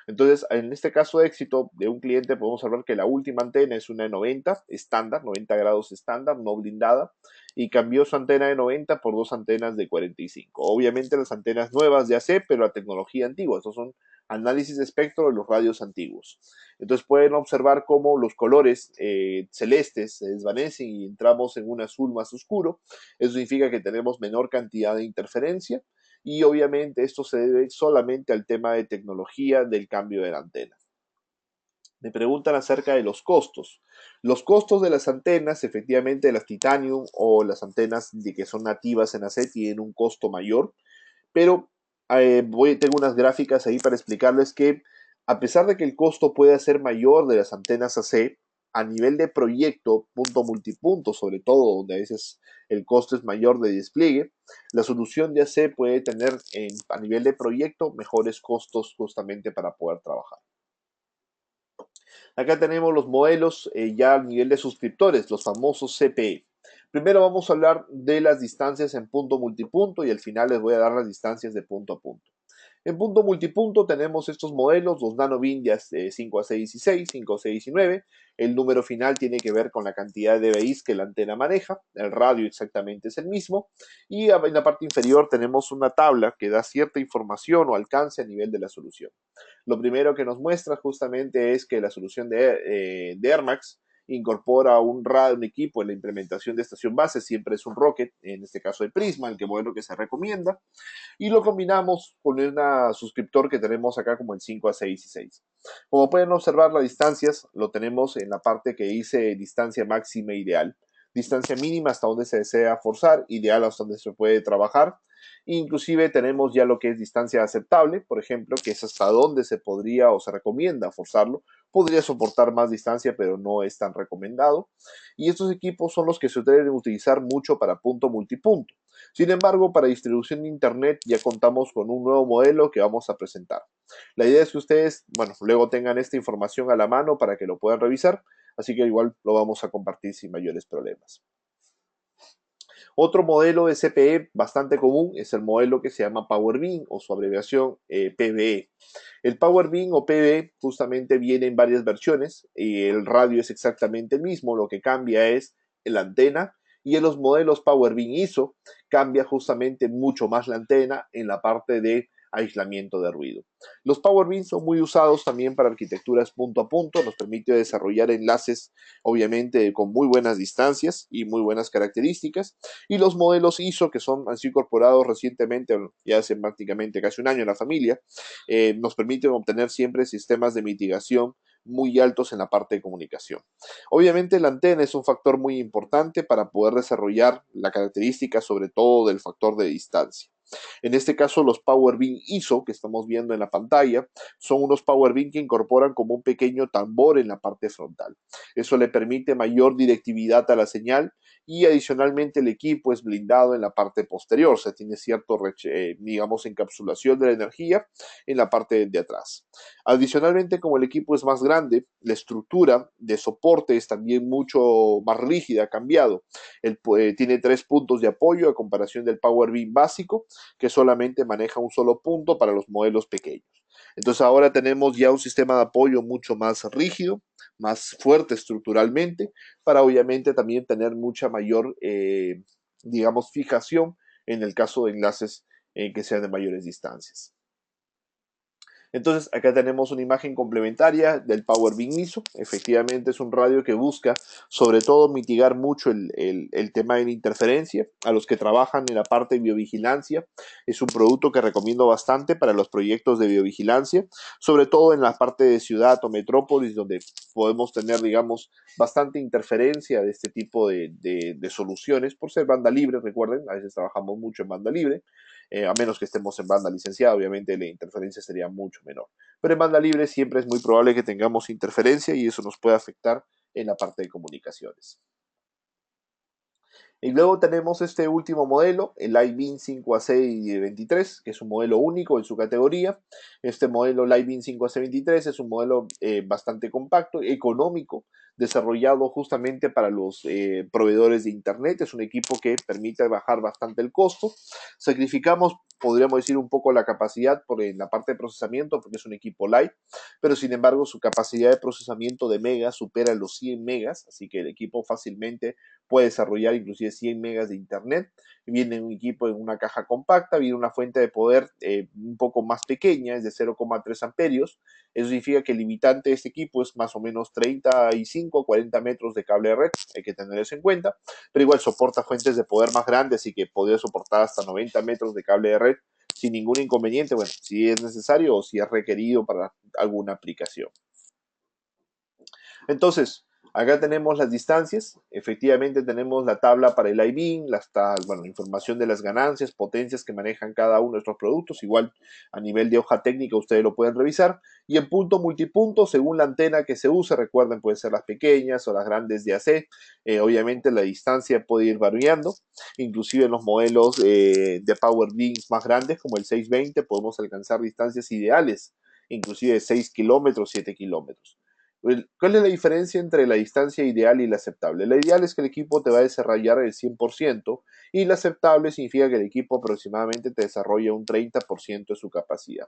Entonces, en este caso de éxito de un cliente, podemos hablar que la última antena es una de 90 estándar, 90 grados estándar, no blindada, y cambió su antena de 90 por dos antenas de 45. Obviamente las antenas nuevas de AC, pero la tecnología antigua. Estos son análisis de espectro de los radios antiguos. Entonces pueden observar cómo los colores celestes se desvanecen y entramos en un azul más oscuro. Eso significa que tenemos menor cantidad de interferencia y obviamente esto se debe solamente al tema de tecnología del cambio de la antena. Me preguntan acerca de los costos. Los costos de las antenas, efectivamente, de las Titanium o las antenas de que son nativas en AC tienen un costo mayor, pero tengo unas gráficas ahí para explicarles que a pesar de que el costo puede ser mayor de las antenas AC, a nivel de proyecto, punto multipunto, sobre todo, donde a veces el costo es mayor de despliegue, la solución de AC puede tener a nivel de proyecto mejores costos justamente para poder trabajar. Acá tenemos los modelos ya a nivel de suscriptores, los famosos CPE. Primero vamos a hablar de las distancias en punto multipunto y al final les voy a dar las distancias de punto a punto. En punto multipunto tenemos estos modelos, los NanoBeam de 5 a 6 y 6, 5 a 6 y 9. El número final tiene que ver con la cantidad de dBs que la antena maneja. El radio exactamente es el mismo. Y en la parte inferior tenemos una tabla que da cierta información o alcance a nivel de la solución. Lo primero que nos muestra justamente es que la solución de Air Max incorpora un equipo en la implementación de estación base, siempre es un Rocket, en este caso de Prisma, el modelo que se recomienda, y lo combinamos con un suscriptor que tenemos acá como el 5 a 6 y 6. Como pueden observar, las distancias lo tenemos en la parte que dice distancia máxima ideal. Distancia mínima hasta donde se desea forzar, ideal hasta donde se puede trabajar. Inclusive tenemos ya lo que es distancia aceptable, por ejemplo, que es hasta donde se podría o se recomienda forzarlo. Podría soportar más distancia, pero no es tan recomendado. Y estos equipos son los que se deben utilizar mucho para punto multipunto. Sin embargo, para distribución de Internet ya contamos con un nuevo modelo que vamos a presentar. La idea es que ustedes, bueno, luego tengan esta información a la mano para que lo puedan revisar, así que igual lo vamos a compartir sin mayores problemas. Otro modelo de CPE bastante común es el modelo que se llama PowerBeam o su abreviación PBE. El PowerBeam o PBE justamente viene en varias versiones y el radio es exactamente el mismo, lo que cambia es la antena y en los modelos PowerBeam ISO cambia justamente mucho más la antena en la parte de aislamiento de ruido. Los PowerBeam son muy usados también para arquitecturas punto a punto, nos permite desarrollar enlaces obviamente con muy buenas distancias y muy buenas características, y los modelos ISO que han sido incorporados recientemente, ya hace prácticamente casi un año en la familia, nos permiten obtener siempre sistemas de mitigación muy altos en la parte de comunicación. Obviamente la antena es un factor muy importante para poder desarrollar la característica sobre todo del factor de distancia. En este caso, los Power Beam ISO que estamos viendo en la pantalla son unos Power Beam que incorporan como un pequeño tambor en la parte frontal. Eso le permite mayor directividad a la señal y adicionalmente el equipo es blindado en la parte posterior, o sea, tiene cierto, digamos, encapsulación de la energía en la parte de atrás. Adicionalmente, como el equipo es más grande, la estructura de soporte es también mucho más rígida, ha cambiado. Tiene 3 puntos de apoyo a comparación del Power Beam básico, que solamente maneja un solo punto para los modelos pequeños. Entonces ahora tenemos ya un sistema de apoyo mucho más rígido, más fuerte estructuralmente, para obviamente también tener mucha mayor, digamos, fijación en el caso de enlaces que sean de mayores distancias. Entonces acá tenemos una imagen complementaria del Power Beam ISO. Efectivamente es un radio que busca sobre todo mitigar mucho el tema de la interferencia. A los que trabajan en la parte de biovigilancia es un producto que recomiendo bastante para los proyectos de biovigilancia, sobre todo en la parte de ciudad o metrópolis donde podemos tener, digamos, bastante interferencia de este tipo de soluciones por ser banda libre. Recuerden, a veces trabajamos mucho en banda libre. A menos que estemos en banda licenciada, obviamente la interferencia sería mucho menor. Pero en banda libre siempre es muy probable que tengamos interferencia y eso nos puede afectar en la parte de comunicaciones. Y luego tenemos este último modelo, el iBeam 5AC23, que es un modelo único en su categoría. Este modelo, el iBeam 5AC23, es un modelo bastante compacto, económico, desarrollado justamente para los proveedores de Internet. Es un equipo que permite bajar bastante el costo. Sacrificamos, podríamos decir, un poco la capacidad en la parte de procesamiento, porque es un equipo light, pero sin embargo su capacidad de procesamiento de megas supera los 100 megas, así que el equipo fácilmente puede desarrollar inclusive 100 megas de internet. Viene un equipo en una caja compacta, viene una fuente de poder un poco más pequeña, es de 0,3 amperios. Eso significa que el limitante de este equipo es más o menos 35 a 40 metros de cable de red, hay que tener eso en cuenta, pero igual soporta fuentes de poder más grandes y que podría soportar hasta 90 metros de cable de red sin ningún inconveniente, bueno, si es necesario o si es requerido para alguna aplicación. Entonces, acá tenemos las distancias, efectivamente tenemos la tabla para el iBeam, bueno, información de las ganancias, potencias que manejan cada uno de estos productos, igual a nivel de hoja técnica ustedes lo pueden revisar, y en punto multipunto, según la antena que se use, recuerden, pueden ser las pequeñas o las grandes de AC, obviamente la distancia puede ir variando, inclusive en los modelos de Power Beams más grandes, como el 620, podemos alcanzar distancias ideales, inclusive de 6 kilómetros, 7 kilómetros. ¿Cuál es la diferencia entre la distancia ideal y la aceptable? La ideal es que el equipo te va a desarrollar el 100% y la aceptable significa que el equipo aproximadamente te desarrolla un 30% de su capacidad.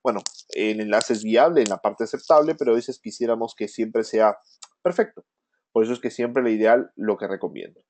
Bueno, el enlace es viable en la parte aceptable, pero a veces quisiéramos que siempre sea perfecto. Por eso es que siempre la ideal lo que recomiendo.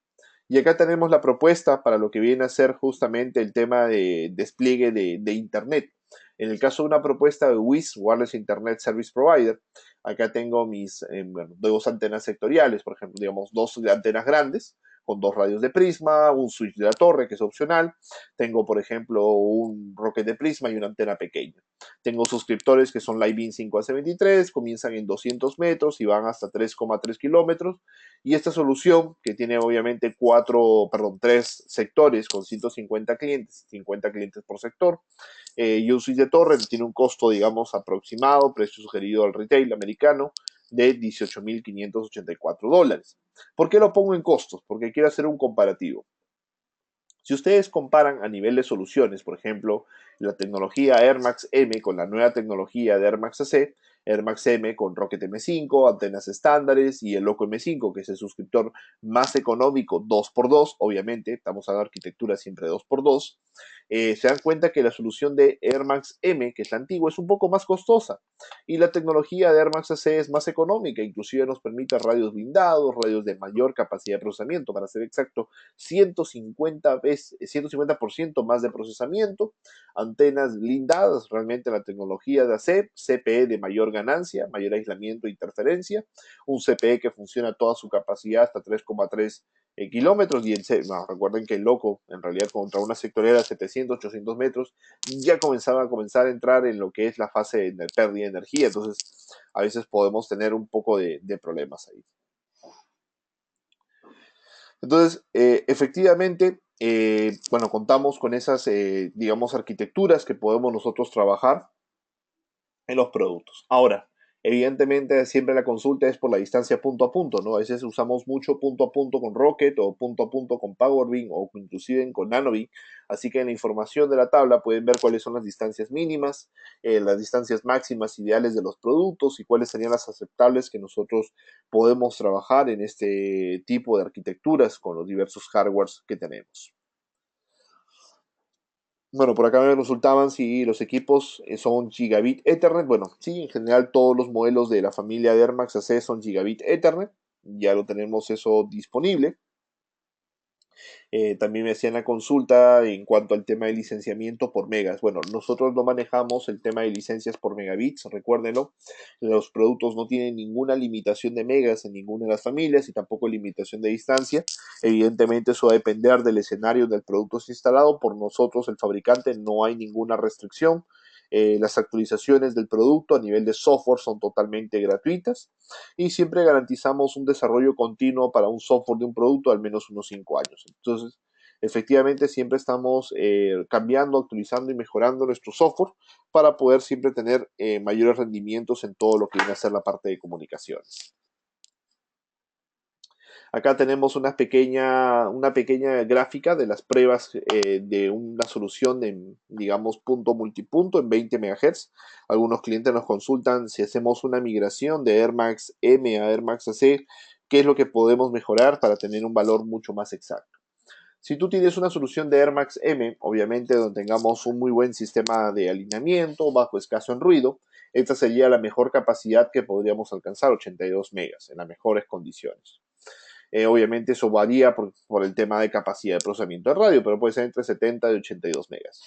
Y acá tenemos la propuesta para lo que viene a ser justamente el tema de despliegue de Internet. En el caso de una propuesta de WIS, Wireless Internet Service Provider, acá tengo mis bueno, dos antenas sectoriales, por ejemplo, digamos, dos antenas grandes con dos radios de prisma, un switch de la torre que es opcional. Tengo, por ejemplo, un rocket de prisma y una antena pequeña. Tengo suscriptores que son la iBeam 5AC23, comienzan en 200 metros y van hasta 3,3 kilómetros. Y esta solución, que tiene obviamente tres sectores con 150 clientes, 50 clientes por sector, y un switch de torre tiene un costo, digamos, aproximado, precio sugerido al retail americano, de $18,584. ¿Por qué lo pongo en costos? Porque quiero hacer un comparativo. Si ustedes comparan a nivel de soluciones, por ejemplo, la tecnología Air Max M con la nueva tecnología de Air Max AC, Air Max M con Rocket M5, antenas estándares y el Loco M5, que es el suscriptor más económico 2x2, obviamente, estamos hablando de arquitectura siempre 2x2, se dan cuenta que la solución de Air Max M, que es la antigua, es un poco más costosa y la tecnología de Air Max AC es más económica, inclusive nos permite radios blindados, radios de mayor capacidad de procesamiento, para ser exacto, 150% más de procesamiento, antenas blindadas, realmente la tecnología de AC, CPE de mayor ganancia, mayor aislamiento e interferencia, un CPE que funciona a toda su capacidad hasta 3,3 kilómetros y recuerden que el Loco en realidad contra una sectorial de 700, 800 metros ya comenzaba a entrar en lo que es la fase de pérdida de energía, entonces a veces podemos tener un poco de problemas ahí. Entonces, efectivamente, bueno, contamos con esas, digamos, arquitecturas que podemos nosotros trabajar en los productos. Ahora, evidentemente siempre la consulta es por la distancia punto a punto, ¿no? A veces usamos mucho punto a punto con Rocket o punto a punto con PowerBeam o inclusive con NanoBeam, así que en la información de la tabla pueden ver cuáles son las distancias mínimas, las distancias máximas ideales de los productos y cuáles serían las aceptables que nosotros podemos trabajar en este tipo de arquitecturas con los diversos hardwares que tenemos. Bueno, por acá me consultaban si los equipos son Gigabit Ethernet. Bueno, sí, en general todos los modelos de la familia de Air Max AC son Gigabit Ethernet. Ya lo tenemos eso disponible. También me hacían la consulta en cuanto al tema de licenciamiento por megas. Bueno, nosotros no manejamos el tema de licencias por megabits, recuérdenlo. Los productos no tienen ninguna limitación de megas en ninguna de las familias y tampoco limitación de distancia. Evidentemente eso va a depender del escenario del producto instalado. Por nosotros, el fabricante, no hay ninguna restricción. Las actualizaciones del producto a nivel de software son totalmente gratuitas y siempre garantizamos un desarrollo continuo para un software de un producto al menos unos 5 años. Entonces, efectivamente, siempre estamos cambiando, actualizando y mejorando nuestro software para poder siempre tener mayores rendimientos en todo lo que viene a ser la parte de comunicaciones. Acá tenemos una pequeña gráfica de las pruebas de una solución de, digamos, punto multipunto en 20 MHz. Algunos clientes nos consultan si hacemos una migración de Air Max M a Air Max AC, qué es lo que podemos mejorar para tener un valor mucho más exacto. Si tú tienes una solución de Air Max M, obviamente donde tengamos un muy buen sistema de alineamiento, bajo escaso en ruido, esta sería la mejor capacidad que podríamos alcanzar, 82 megas, en las mejores condiciones. Obviamente eso varía por el tema de capacidad de procesamiento de radio, pero puede ser entre 70 y 82 megas.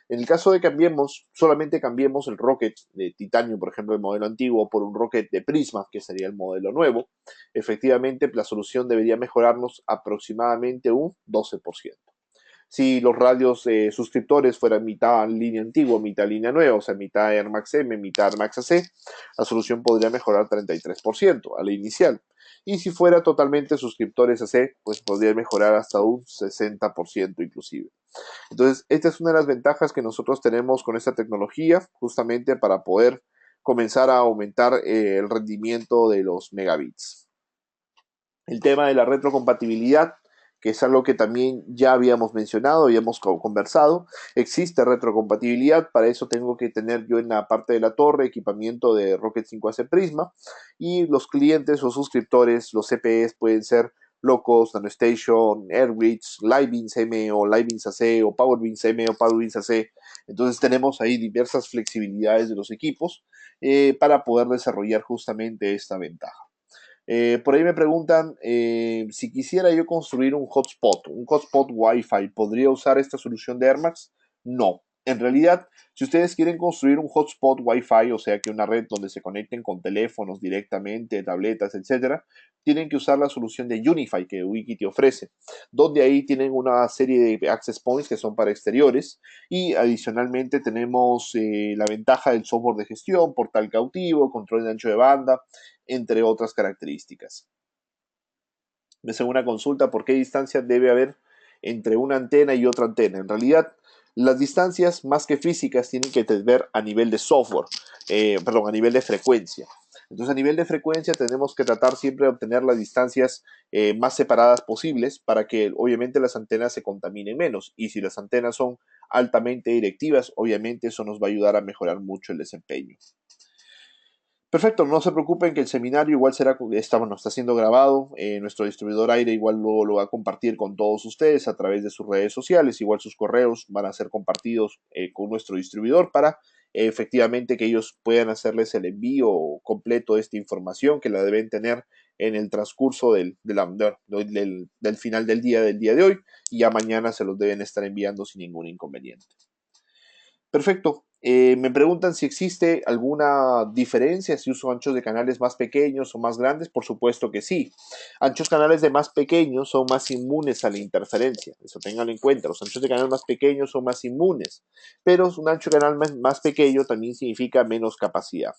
En el caso de cambiemos, solamente cambiemos el Rocket de titanio, por ejemplo, el modelo antiguo, por un Rocket de Prisma, que sería el modelo nuevo, efectivamente la solución debería mejorarnos aproximadamente un 12%. Si los radios suscriptores fueran mitad línea antigua, mitad línea nueva, o sea, mitad Air Max M, mitad Air Max AC, la solución podría mejorar 33% a la inicial. Y si fuera totalmente suscriptores AC, pues podría mejorar hasta un 60% inclusive. Entonces, esta es una de las ventajas que nosotros tenemos con esta tecnología, justamente para poder comenzar a aumentar el rendimiento de los megabits. El tema de la retrocompatibilidad, que es algo que también ya habíamos mencionado, habíamos conversado. Existe retrocompatibilidad, para eso tengo que tener yo en la parte de la torre equipamiento de Rocket 5AC Prisma y los clientes o suscriptores, los CPEs pueden ser Locos, NanoStation, Airwitch, Livebeams M o Livebeams AC o PowerBeams M o PowerBeams AC. Entonces tenemos ahí diversas flexibilidades de los equipos para poder desarrollar justamente esta ventaja. Por ahí me preguntan si quisiera yo construir un hotspot Wi-Fi, ¿podría usar esta solución de Air Max? No. En realidad, si ustedes quieren construir un hotspot Wi-Fi, o sea que una red donde se conecten con teléfonos directamente, tabletas, etcétera, tienen que usar la solución de Unify que Ubiquiti ofrece, donde ahí tienen una serie de access points que son para exteriores y adicionalmente tenemos la ventaja del software de gestión, portal cautivo, control de ancho de banda, entre otras características. Me hacen una consulta por qué distancia debe haber entre una antena y otra antena. En realidad, las distancias más que físicas tienen que ver a nivel de software, perdón, a nivel de frecuencia. Entonces, a nivel de frecuencia tenemos que tratar siempre de obtener las distancias más separadas posibles para que obviamente las antenas se contaminen menos. Y si las antenas son altamente directivas, obviamente eso nos va a ayudar a mejorar mucho el desempeño. Perfecto, no se preocupen que el seminario igual está siendo grabado. Nuestro distribuidor Aire igual luego lo va a compartir con todos ustedes a través de sus redes sociales. Igual sus correos van a ser compartidos con nuestro distribuidor para efectivamente que ellos puedan hacerles el envío completo de esta información que la deben tener en el transcurso del final del día de hoy y ya mañana se los deben estar enviando sin ningún inconveniente. Perfecto. Me preguntan si existe alguna diferencia, si uso anchos de canales más pequeños o más grandes. Por supuesto que sí. Anchos canales de más pequeños son más inmunes a la interferencia. Eso ténganlo en cuenta. Los anchos de canal más pequeños son más inmunes. Pero un ancho de canal más pequeño también significa menos capacidad.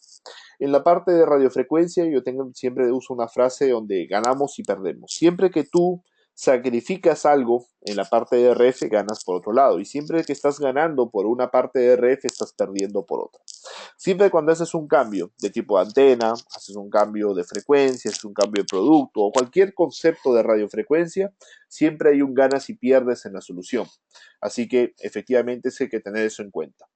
En la parte de radiofrecuencia yo siempre uso una frase donde ganamos y perdemos. Siempre que tú sacrificas algo en la parte de RF, ganas por otro lado. Y siempre que estás ganando por una parte de RF, estás perdiendo por otra. Siempre cuando haces un cambio de tipo de antena, haces un cambio de frecuencia, haces un cambio de producto o cualquier concepto de radiofrecuencia, siempre hay un ganas y pierdes en la solución. Así que efectivamente hay que tener eso en cuenta.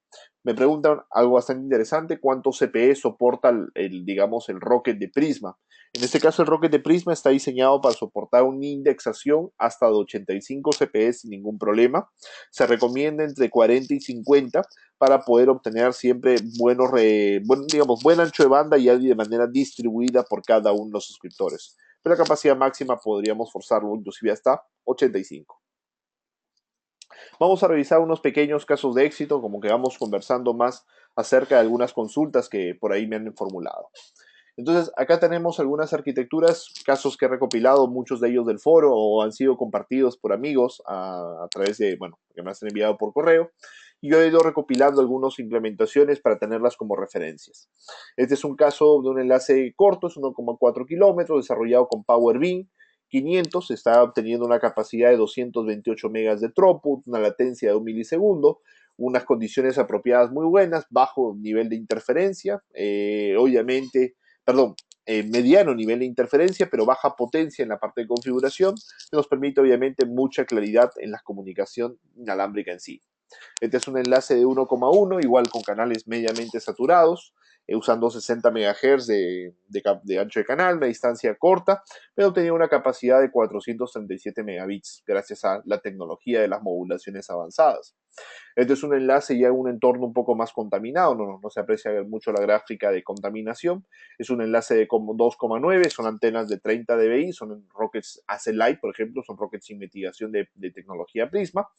Me preguntan algo bastante interesante, ¿cuánto CPE soporta digamos, el Rocket de Prisma? En este caso, el Rocket de Prisma está diseñado para soportar una indexación hasta de 85 CPE sin ningún problema. Se recomienda entre 40 y 50 para poder obtener siempre digamos, buen ancho de banda y de manera distribuida por cada uno de los suscriptores. Pero la capacidad máxima podríamos forzarlo inclusive hasta 85. Vamos a revisar unos pequeños casos de éxito, como que vamos conversando más acerca de algunas consultas que por ahí me han formulado. Entonces, acá tenemos algunas arquitecturas, casos que he recopilado, muchos de ellos del foro o han sido compartidos por amigos a través de, bueno, que me han enviado por correo. Y yo he ido recopilando algunas implementaciones para tenerlas como referencias. Este es un caso de un enlace corto, es 1,4 kilómetros, desarrollado con PowerBeam 500, está obteniendo una capacidad de 228 megas de throughput, una latencia de 1 milisegundo, unas condiciones apropiadas muy buenas, bajo nivel de interferencia, obviamente perdón, mediano nivel de interferencia, pero baja potencia en la parte de configuración, que nos permite obviamente mucha claridad en la comunicación inalámbrica en sí. Este es un enlace de 1,1, igual con canales mediamente saturados, usando 60 MHz de ancho de canal, una distancia corta, pero tenía una capacidad de 437 megabits, gracias a la tecnología de las modulaciones avanzadas. Este es un enlace ya en un entorno un poco más contaminado, no se aprecia mucho la gráfica de contaminación. Es un enlace de 2,9, son antenas de 30 dBi, son rockets AC-Light, por ejemplo, son rockets sin mitigación de tecnología Prisma,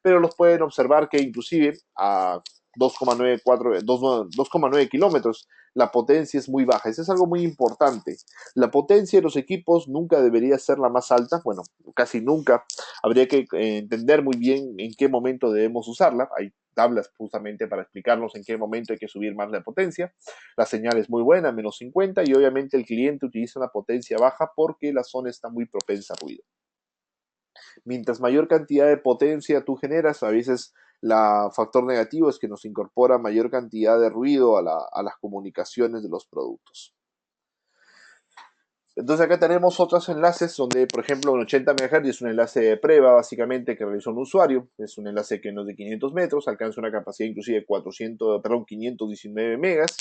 pero los pueden observar que inclusive a 2,9 kilómetros la potencia es muy baja. Eso es algo muy importante. La potencia de los equipos nunca debería ser la más alta, bueno, casi nunca. Habría que entender muy bien en qué momento debemos usarla. Hay tablas justamente para explicarnos en qué momento hay que subir más la potencia. La señal es muy buena, menos 50, y obviamente el cliente utiliza una potencia baja porque la zona está muy propensa a ruido. Mientras mayor cantidad de potencia tú generas, a veces el factor negativo es que nos incorpora mayor cantidad de ruido a las comunicaciones de los productos. Entonces acá tenemos otros enlaces donde, por ejemplo, en 80 MHz es un enlace de prueba básicamente que realizó un usuario. Es un enlace que no es de 500 metros, alcanza una capacidad inclusive de 519 megas.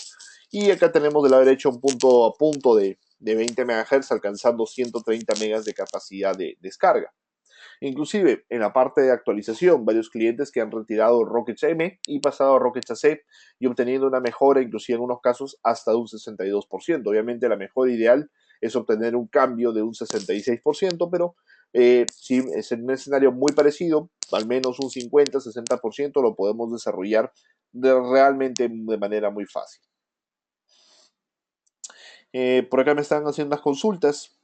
Y acá tenemos del lado derecho un punto a punto de 20 MHz alcanzando 130 megas de capacidad de descarga. Inclusive en la parte de actualización, varios clientes que han retirado Rockets M y pasado a Rockets AC y obteniendo una mejora, inclusive en unos casos hasta de un 62%. Obviamente la mejora ideal es obtener un cambio de un 66%, pero si es en un escenario muy parecido, al menos un 50-60% lo podemos desarrollar realmente de manera muy fácil. Por acá me están haciendo unas consultas.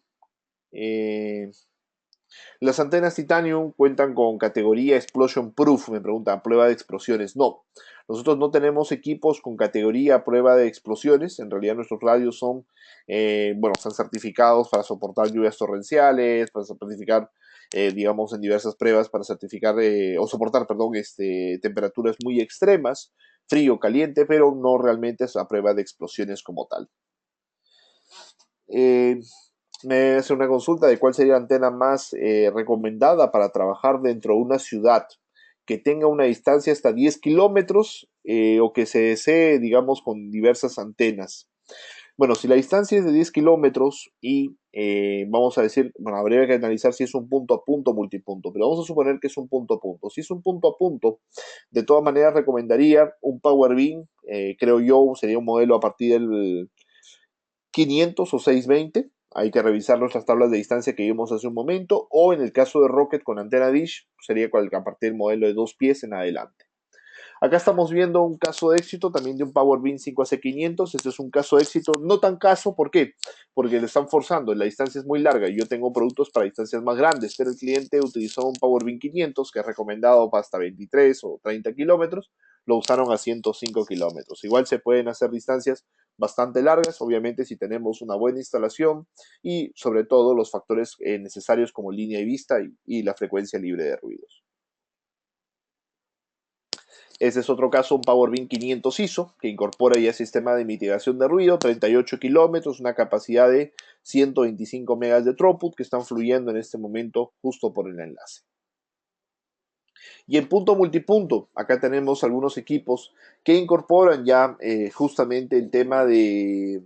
Las antenas Titanium cuentan con categoría Explosion Proof, me preguntan, prueba de explosiones. No, nosotros no tenemos equipos con categoría prueba de explosiones. En realidad nuestros radios son, bueno, están certificados para soportar lluvias torrenciales, para certificar, digamos, en diversas pruebas para certificar o soportar, perdón, temperaturas muy extremas, frío, caliente, pero no realmente es a prueba de explosiones como tal. Me hace una consulta de cuál sería la antena más recomendada para trabajar dentro de una ciudad que tenga una distancia hasta 10 kilómetros o que se desee, digamos, con diversas antenas. Bueno, si la distancia es de 10 kilómetros y vamos a decir, bueno, habría que analizar si es un punto a punto o multipunto, pero vamos a suponer que es un punto a punto. Si es un punto a punto, de todas maneras recomendaría un PowerBeam, creo yo, sería un modelo a partir del 500 o 620. Hay que revisar nuestras tablas de distancia que vimos hace un momento. O en el caso de Rocket con antena Dish, sería a partir del modelo de 2 pies en adelante. Acá estamos viendo un caso de éxito también de un PowerBeam 5AC500. Este es un caso de éxito, no tan caso, ¿por qué? Porque le están forzando, la distancia es muy larga y yo tengo productos para distancias más grandes, pero el cliente utilizó un PowerBeam 500 que es recomendado para hasta 23 o 30 kilómetros, lo usaron a 105 kilómetros. Igual se pueden hacer distancias bastante largas, obviamente si tenemos una buena instalación y sobre todo los factores necesarios como línea de vista y la frecuencia libre de ruidos. Este es otro caso, un PowerBeam 500 ISO, que incorpora ya sistema de mitigación de ruido, 38 kilómetros, una capacidad de 125 megas de throughput que están fluyendo en este momento justo por el enlace. Y en punto multipunto, acá tenemos algunos equipos que incorporan ya justamente el tema de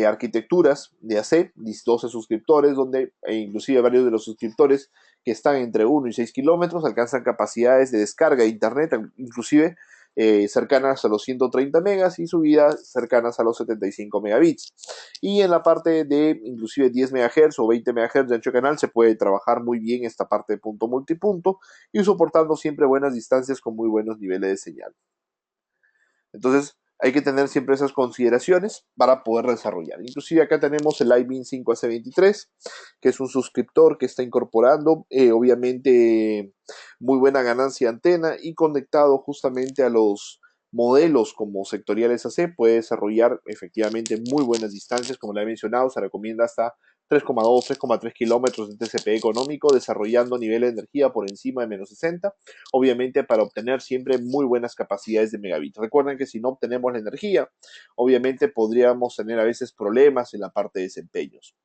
arquitecturas de AC, 12 suscriptores, donde inclusive varios de los suscriptores que están entre 1 y 6 kilómetros alcanzan capacidades de descarga de internet, inclusive cercanas a los 130 megas y subidas cercanas a los 75 megabits. Y en la parte de inclusive 10 MHz o 20 MHz de ancho canal se puede trabajar muy bien esta parte de punto multipunto y soportando siempre buenas distancias con muy buenos niveles de señal. Entonces, hay que tener siempre esas consideraciones para poder desarrollar. Inclusive acá tenemos el iBeam 5AC23, que es un suscriptor que está incorporando, obviamente, muy buena ganancia de antena y conectado justamente a los modelos como sectoriales AC, puede desarrollar efectivamente muy buenas distancias, como le he mencionado, se recomienda hasta 3,2, 3,3 kilómetros de TCP económico, desarrollando nivel de energía por encima de menos 60, obviamente para obtener siempre muy buenas capacidades de megabits. Recuerden que si no obtenemos la energía, obviamente podríamos tener a veces problemas en la parte de desempeños.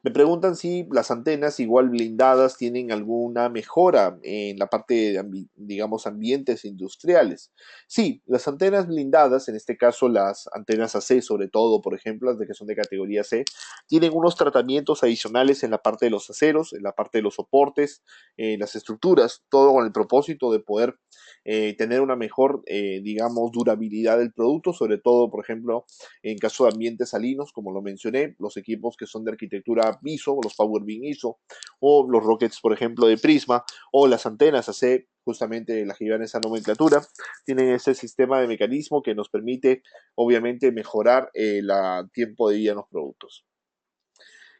Me preguntan si las antenas igual blindadas tienen alguna mejora en la parte de, digamos, ambientes industriales. Sí, las antenas blindadas, en este caso las antenas AC sobre todo, por ejemplo, las de que son de categoría C, tienen unos tratamientos adicionales en la parte de los aceros, en la parte de los soportes, en las estructuras, todo con el propósito de poder tener una mejor, digamos, durabilidad del producto, sobre todo, por ejemplo, en caso de ambientes salinos, como lo mencioné, los equipos que son de arquitectura ISO, los PowerBeam ISO, o los Rockets, por ejemplo, de Prisma, o las antenas AC, justamente las que llevan esa nomenclatura, tienen ese sistema de mecanismo que nos permite, obviamente, mejorar el tiempo de vida en los productos.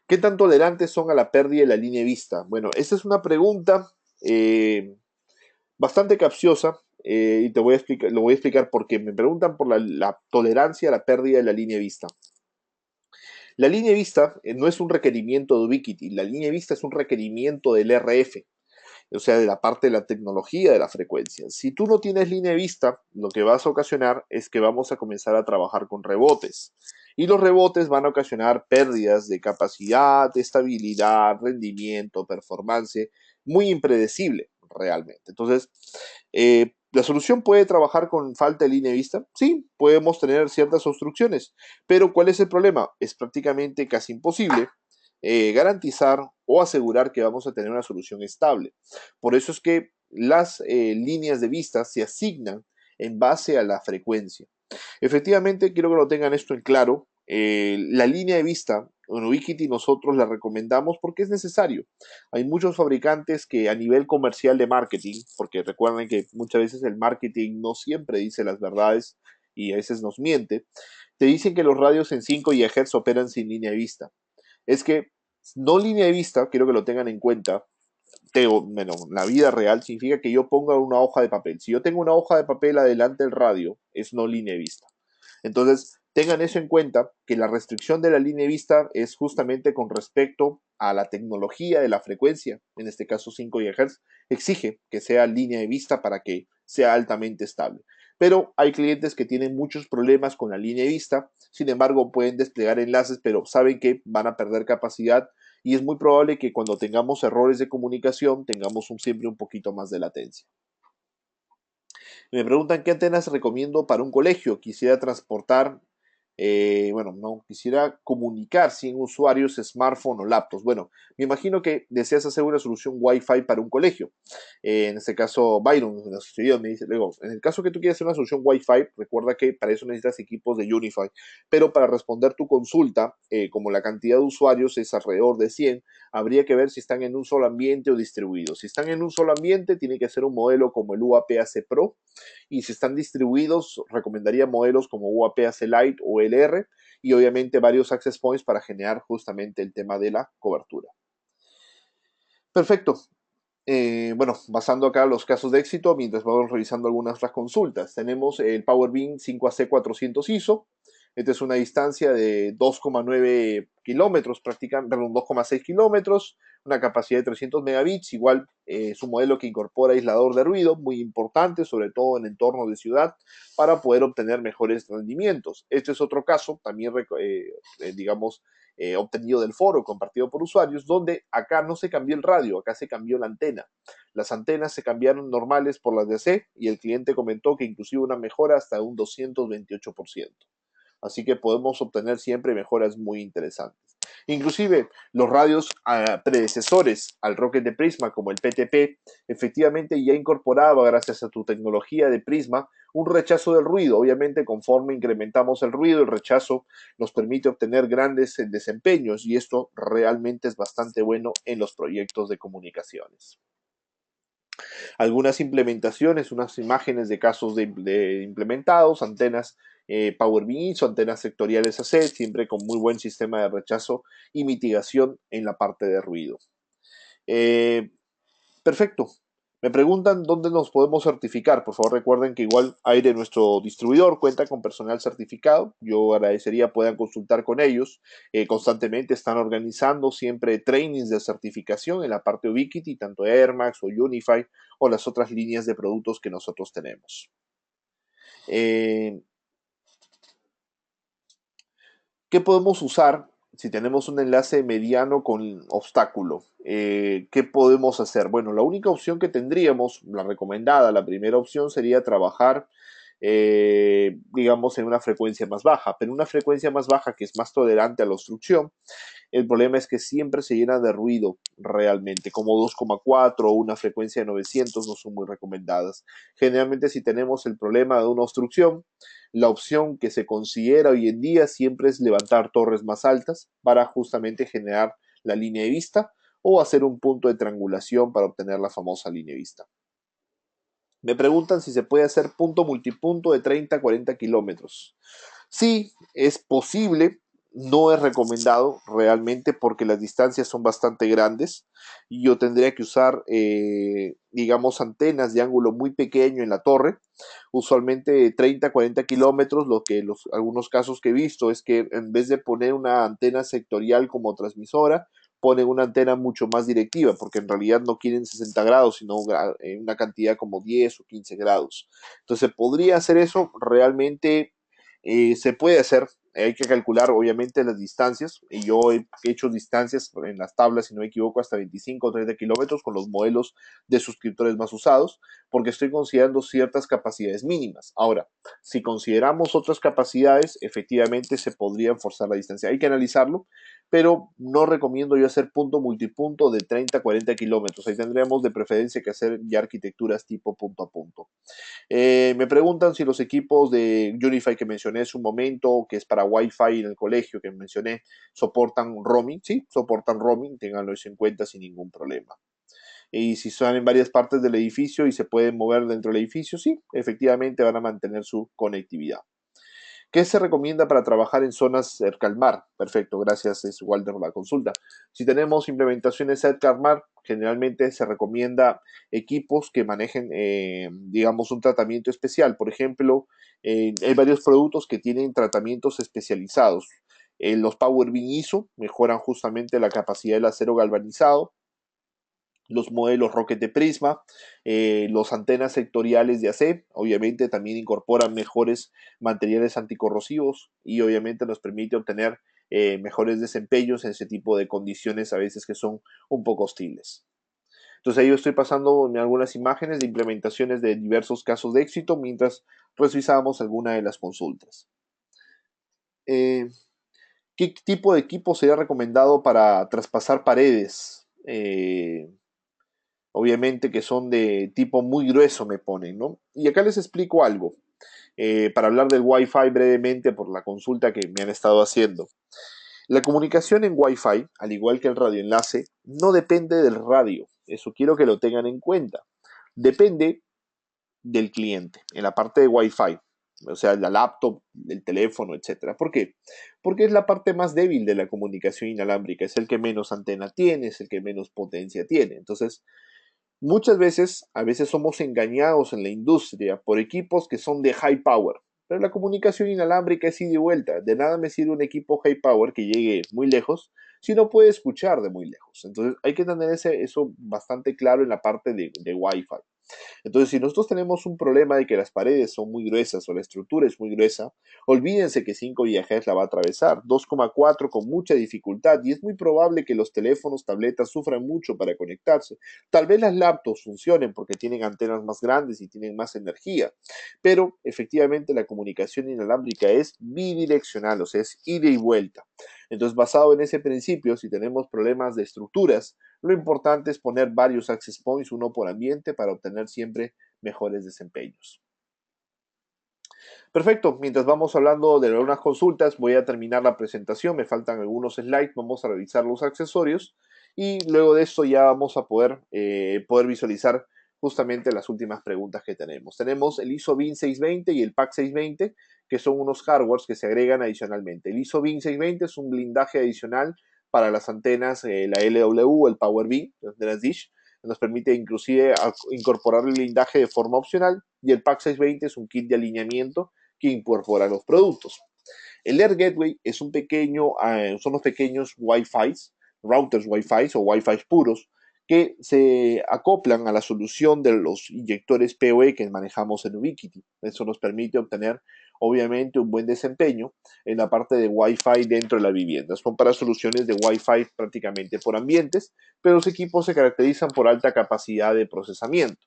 ¿Qué tan tolerantes son a la pérdida de la línea de vista? Bueno, esta es una pregunta bastante capciosa y te voy a explicar, lo voy a explicar porque me preguntan por la tolerancia a la pérdida de la línea de vista. La línea de vista no es un requerimiento de Ubiquiti, la línea de vista es un requerimiento del RF, o sea, de la parte de la tecnología de la frecuencia. Si tú no tienes línea de vista, lo que vas a ocasionar es que vamos a comenzar a trabajar con rebotes. Y los rebotes van a ocasionar pérdidas de capacidad, de estabilidad, rendimiento, performance, muy impredecible realmente. Entonces, ¿la solución puede trabajar con falta de línea de vista? Sí, podemos tener ciertas obstrucciones, pero ¿cuál es el problema? Es prácticamente casi imposible garantizar o asegurar que vamos a tener una solución estable. Por eso es que las líneas de vista se asignan en base a la frecuencia. Efectivamente, quiero que lo tengan esto en claro. La línea de vista en Ubiquiti nosotros la recomendamos porque es necesario. Hay muchos fabricantes que a nivel comercial de marketing, porque recuerden que muchas veces el marketing no siempre dice las verdades y a veces nos miente, te dicen que los radios en 5 GHz operan sin línea de vista. Es que no línea de vista, quiero que lo tengan en cuenta, bueno, la vida real significa que yo ponga una hoja de papel. Si yo tengo una hoja de papel adelante del radio, es no línea de vista. Entonces, tengan eso en cuenta, que la restricción de la línea de vista es justamente con respecto a la tecnología de la frecuencia, en este caso 5 GHz, exige que sea línea de vista para que sea altamente estable. Pero hay clientes que tienen muchos problemas con la línea de vista, sin embargo pueden desplegar enlaces, pero saben que van a perder capacidad y es muy probable que cuando tengamos errores de comunicación tengamos siempre un poquito más de latencia. Me preguntan qué antenas recomiendo para un colegio. Quisiera transportar, bueno, no, quisiera comunicar 100 usuarios, smartphone o laptops. Bueno, me imagino que deseas hacer una solución Wi-Fi para un colegio. En este caso, Byron, en la sociedad, me dice, luego, en el caso que tú quieras hacer una solución Wi-Fi, recuerda que para eso necesitas equipos de Unify. Pero para responder tu consulta, como la cantidad de usuarios es alrededor de 100, habría que ver si están en un solo ambiente o distribuidos. Si están en un solo ambiente, tiene que ser un modelo como el UAP-AC Pro, y si están distribuidos, recomendaría modelos como UAP-AC Lite o LR y obviamente varios access points para generar justamente el tema de la cobertura. Perfecto. Bueno, basando acá los casos de éxito, mientras vamos revisando algunas otras consultas, tenemos el PowerBeam 5AC400 ISO. Esta es una distancia de 2,9 kilómetros, prácticamente, perdón, 2,6 kilómetros, una capacidad de 300 megabits, igual es un modelo que incorpora aislador de ruido, muy importante, sobre todo en entornos de ciudad, para poder obtener mejores rendimientos. Este es otro caso, también, digamos, obtenido del foro compartido por usuarios, donde acá no se cambió el radio, acá se cambió la antena. Las antenas se cambiaron normales por las de AC y el cliente comentó que inclusive una mejora hasta un 228%. Así que podemos obtener siempre mejoras muy interesantes. Inclusive los radios predecesores al Rocket de Prisma, como el PTP, efectivamente ya incorporaba, gracias a tu tecnología de Prisma, un rechazo del ruido. Obviamente, conforme incrementamos el ruido, el rechazo nos permite obtener grandes desempeños y esto realmente es bastante bueno en los proyectos de comunicaciones. Algunas implementaciones, unas imágenes de casos de implementados, antenas PowerBeam o antenas sectoriales AC, siempre con muy buen sistema de rechazo y mitigación en la parte de ruido. Eh, Perfecto. Me preguntan dónde nos podemos certificar. Por favor, recuerden que igual Aire, nuestro distribuidor, cuenta con personal certificado. Yo agradecería puedan consultar con ellos. Constantemente están organizando siempre trainings de certificación en la parte Ubiquiti, tanto Air Max o Unify o las otras líneas de productos que nosotros tenemos. Eh, ¿Qué podemos usar si tenemos un enlace mediano con obstáculo? ¿Qué podemos hacer? Bueno, la única opción que tendríamos, la recomendada, la primera opción sería trabajar, digamos, en una frecuencia más baja, pero una frecuencia más baja que es más tolerante a la obstrucción. El problema es que siempre se llena de ruido realmente, como 2,4 o una frecuencia de 900 no son muy recomendadas. Generalmente si tenemos el problema de una obstrucción, la opción que se considera hoy en día siempre es levantar torres más altas para justamente generar la línea de vista o hacer un punto de triangulación para obtener la famosa línea de vista. Me preguntan si se puede hacer punto multipunto de 30 a 40 kilómetros. Sí, es posible, no es recomendado realmente porque las distancias son bastante grandes y yo tendría que usar, digamos, antenas de ángulo muy pequeño en la torre, usualmente 30 a 40 kilómetros. Lo que algunos casos que he visto es que en vez de poner una antena sectorial como transmisora, ponen una antena mucho más directiva, porque en realidad no quieren 60 grados, sino una cantidad como 10 o 15 grados. Entonces, podría hacer eso, realmente se puede hacer. Hay que calcular obviamente las distancias, y yo he hecho distancias en las tablas, si no me equivoco, hasta 25 o 30 kilómetros con los modelos de suscriptores más usados, porque estoy considerando ciertas capacidades mínimas. Ahora, si consideramos otras capacidades, efectivamente se podría forzar la distancia. Hay que analizarlo, pero no recomiendo yo hacer punto multipunto de 30 a 40 kilómetros. Ahí tendríamos de preferencia que hacer ya arquitecturas tipo punto a punto. Me preguntan si los equipos de Unify que mencioné hace un momento, que es para Wi-Fi en el colegio que mencioné, soportan roaming. Sí, soportan roaming, ténganlo en cuenta sin ningún problema. Y si son en varias partes del edificio y se pueden mover dentro del edificio, sí, efectivamente van a mantener su conectividad. ¿Qué se recomienda para trabajar en zonas cerca al mar? Perfecto, gracias, es Walter por la consulta. Si tenemos implementaciones cerca al mar, generalmente se recomienda equipos que manejen, digamos, un tratamiento especial. Por ejemplo, hay varios productos que tienen tratamientos especializados. Los Power Beam ISO mejoran justamente la capacidad del acero galvanizado, los modelos Rocket de Prisma, los antenas sectoriales de AC, obviamente también incorporan mejores materiales anticorrosivos y obviamente nos permite obtener mejores desempeños en ese tipo de condiciones a veces que son un poco hostiles. Entonces ahí yo estoy pasando algunas imágenes de implementaciones de diversos casos de éxito mientras revisábamos alguna de las consultas. Eh, ¿Qué tipo de equipo sería recomendado para traspasar paredes? Obviamente que son de tipo muy grueso me ponen, ¿no? Y acá les explico algo, para hablar del Wi-Fi brevemente por la consulta que me han estado haciendo. La comunicación en Wi-Fi, al igual que el radioenlace, no depende del radio, eso quiero que lo tengan en cuenta. Depende del cliente, en la parte de Wi-Fi, o sea, la laptop, el teléfono, etcétera. ¿Por qué? Porque es la parte más débil de la comunicación inalámbrica, es el que menos antena tiene, es el que menos potencia tiene. Entonces, A veces somos engañados en la industria por equipos que son de high power, pero la comunicación inalámbrica es ida y vuelta. De nada me sirve un equipo high power que llegue muy lejos si no puede escuchar de muy lejos. Entonces hay que tener eso bastante claro en la parte de Wi-Fi. Entonces, si nosotros tenemos un problema de que las paredes son muy gruesas o la estructura es muy gruesa, olvídense que 5 GHz la va a atravesar, 2,4 con mucha dificultad, y es muy probable que los teléfonos, tabletas sufran mucho para conectarse. Tal vez las laptops funcionen porque tienen antenas más grandes y tienen más energía, pero efectivamente la comunicación inalámbrica es bidireccional, o sea, es ida y vuelta. Entonces, basado en ese principio, si tenemos problemas de estructuras, lo importante es poner varios access points, uno por ambiente, para obtener siempre mejores desempeños. Perfecto, mientras vamos hablando de algunas consultas, voy a terminar la presentación, me faltan algunos slides, vamos a revisar los accesorios y luego de esto ya vamos a poder visualizar justamente las últimas preguntas que tenemos. Tenemos el ISO BIN 620 y el PAC 620, que son unos hardwares que se agregan adicionalmente. El ISO BIN 620 es un blindaje adicional para las antenas, la LW, el Power BIN, las antenas Dish, nos permite inclusive incorporar el blindaje de forma opcional, y el PAC 620 es un kit de alineamiento que incorpora los productos. El Air Gateway son los pequeños Wi-Fi, routers Wi-Fi o Wi-Fi puros, que se acoplan a la solución de los inyectores PoE que manejamos en Ubiquiti. Eso nos permite obtener, obviamente, un buen desempeño en la parte de Wi-Fi dentro de la vivienda. Son para soluciones de Wi-Fi prácticamente por ambientes, pero los equipos se caracterizan por alta capacidad de procesamiento.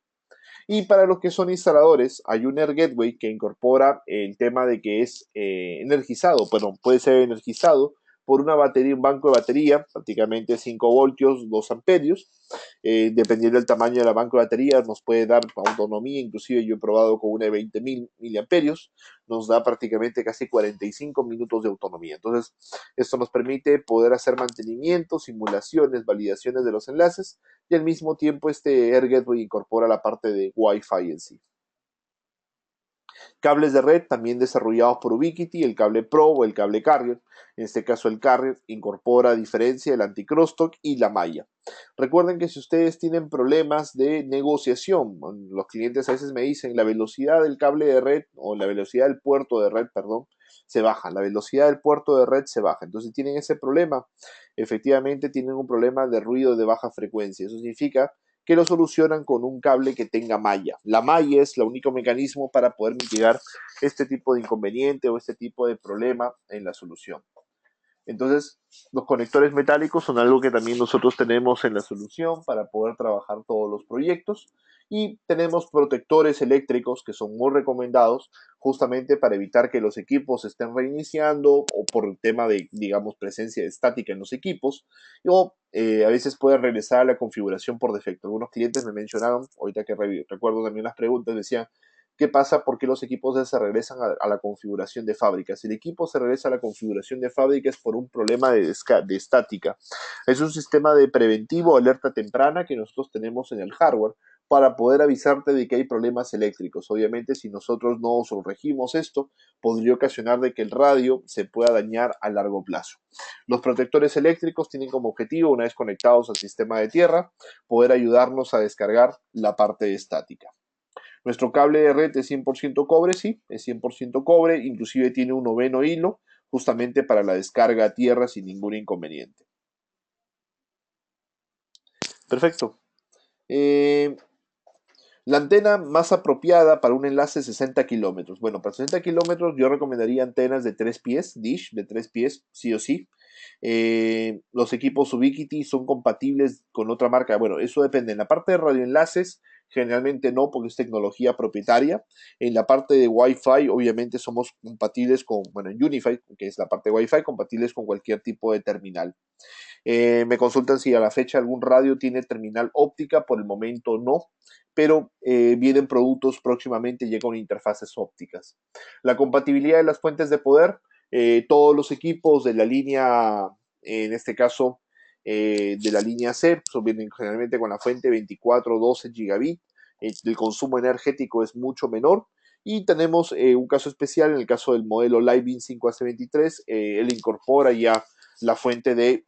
Y para los que son instaladores, hay un Air Gateway que incorpora el tema de que es energizado, bueno, puede ser energizado por una batería, un banco de batería, prácticamente 5 voltios, 2 amperios. Dependiendo del tamaño de la banco de batería, nos puede dar autonomía, inclusive yo he probado con una de 20.000 miliamperios, nos da prácticamente casi 45 minutos de autonomía. Entonces, esto nos permite poder hacer mantenimiento, simulaciones, validaciones de los enlaces, y al mismo tiempo este Air Gateway incorpora la parte de Wi-Fi en sí. Cables de red también desarrollados por Ubiquiti, el cable Pro o el cable Carrier. En este caso el Carrier incorpora a diferencia el anti-crosstalk y la malla. Recuerden que si ustedes tienen problemas de negociación, los clientes a veces me dicen la velocidad del cable de red o la velocidad del puerto de red, perdón, se baja, la velocidad del puerto de red se baja. Entonces, si tienen ese problema, efectivamente tienen un problema de ruido de baja frecuencia. Eso significa que lo solucionan con un cable que tenga malla. La malla es el único mecanismo para poder mitigar este tipo de inconveniente o este tipo de problema en la solución. Entonces, los conectores metálicos son algo que también nosotros tenemos en la solución para poder trabajar todos los proyectos. Y tenemos protectores eléctricos que son muy recomendados justamente para evitar que los equipos estén reiniciando o por el tema de, digamos, presencia estática en los equipos, o a veces puede regresar a la configuración por defecto. Algunos clientes me mencionaron, ahorita que recuerdo también las preguntas, decían, ¿qué pasa? ¿Por qué los equipos se regresan a la configuración de fábrica? Si el equipo se regresa a la configuración de fábrica es por un problema de estática. Es un sistema de preventivo, alerta temprana que nosotros tenemos en el hardware para poder avisarte de que hay problemas eléctricos. Obviamente, si nosotros no regimos esto, podría ocasionar de que el radio se pueda dañar a largo plazo. Los protectores eléctricos tienen como objetivo, una vez conectados al sistema de tierra, poder ayudarnos a descargar la parte estática. Nuestro cable de red es 100% cobre, sí, es 100% cobre, inclusive tiene un noveno hilo, justamente para la descarga a tierra sin ningún inconveniente. Perfecto. La antena más apropiada para un enlace es 60 kilómetros. Bueno, para 60 kilómetros yo recomendaría antenas de 3 pies, dish de 3 pies, sí o sí. Los equipos Ubiquiti son compatibles con otra marca. Bueno, eso depende. En la parte de radioenlaces, generalmente no, porque es tecnología propietaria. En la parte de Wi-Fi, obviamente somos compatibles con, bueno, en Unify, que es la parte de Wi-Fi, compatibles con cualquier tipo de terminal. Me consultan si a la fecha algún radio tiene terminal óptica, por el momento no, pero vienen productos próximamente ya con interfaces ópticas. La compatibilidad de las fuentes de poder, todos los equipos de la línea, en este caso de la línea C, vienen generalmente con la fuente 24 o 12 gigabit, el consumo energético es mucho menor. Y tenemos un caso especial, en el caso del modelo Living 5AC23, él incorpora ya la fuente de,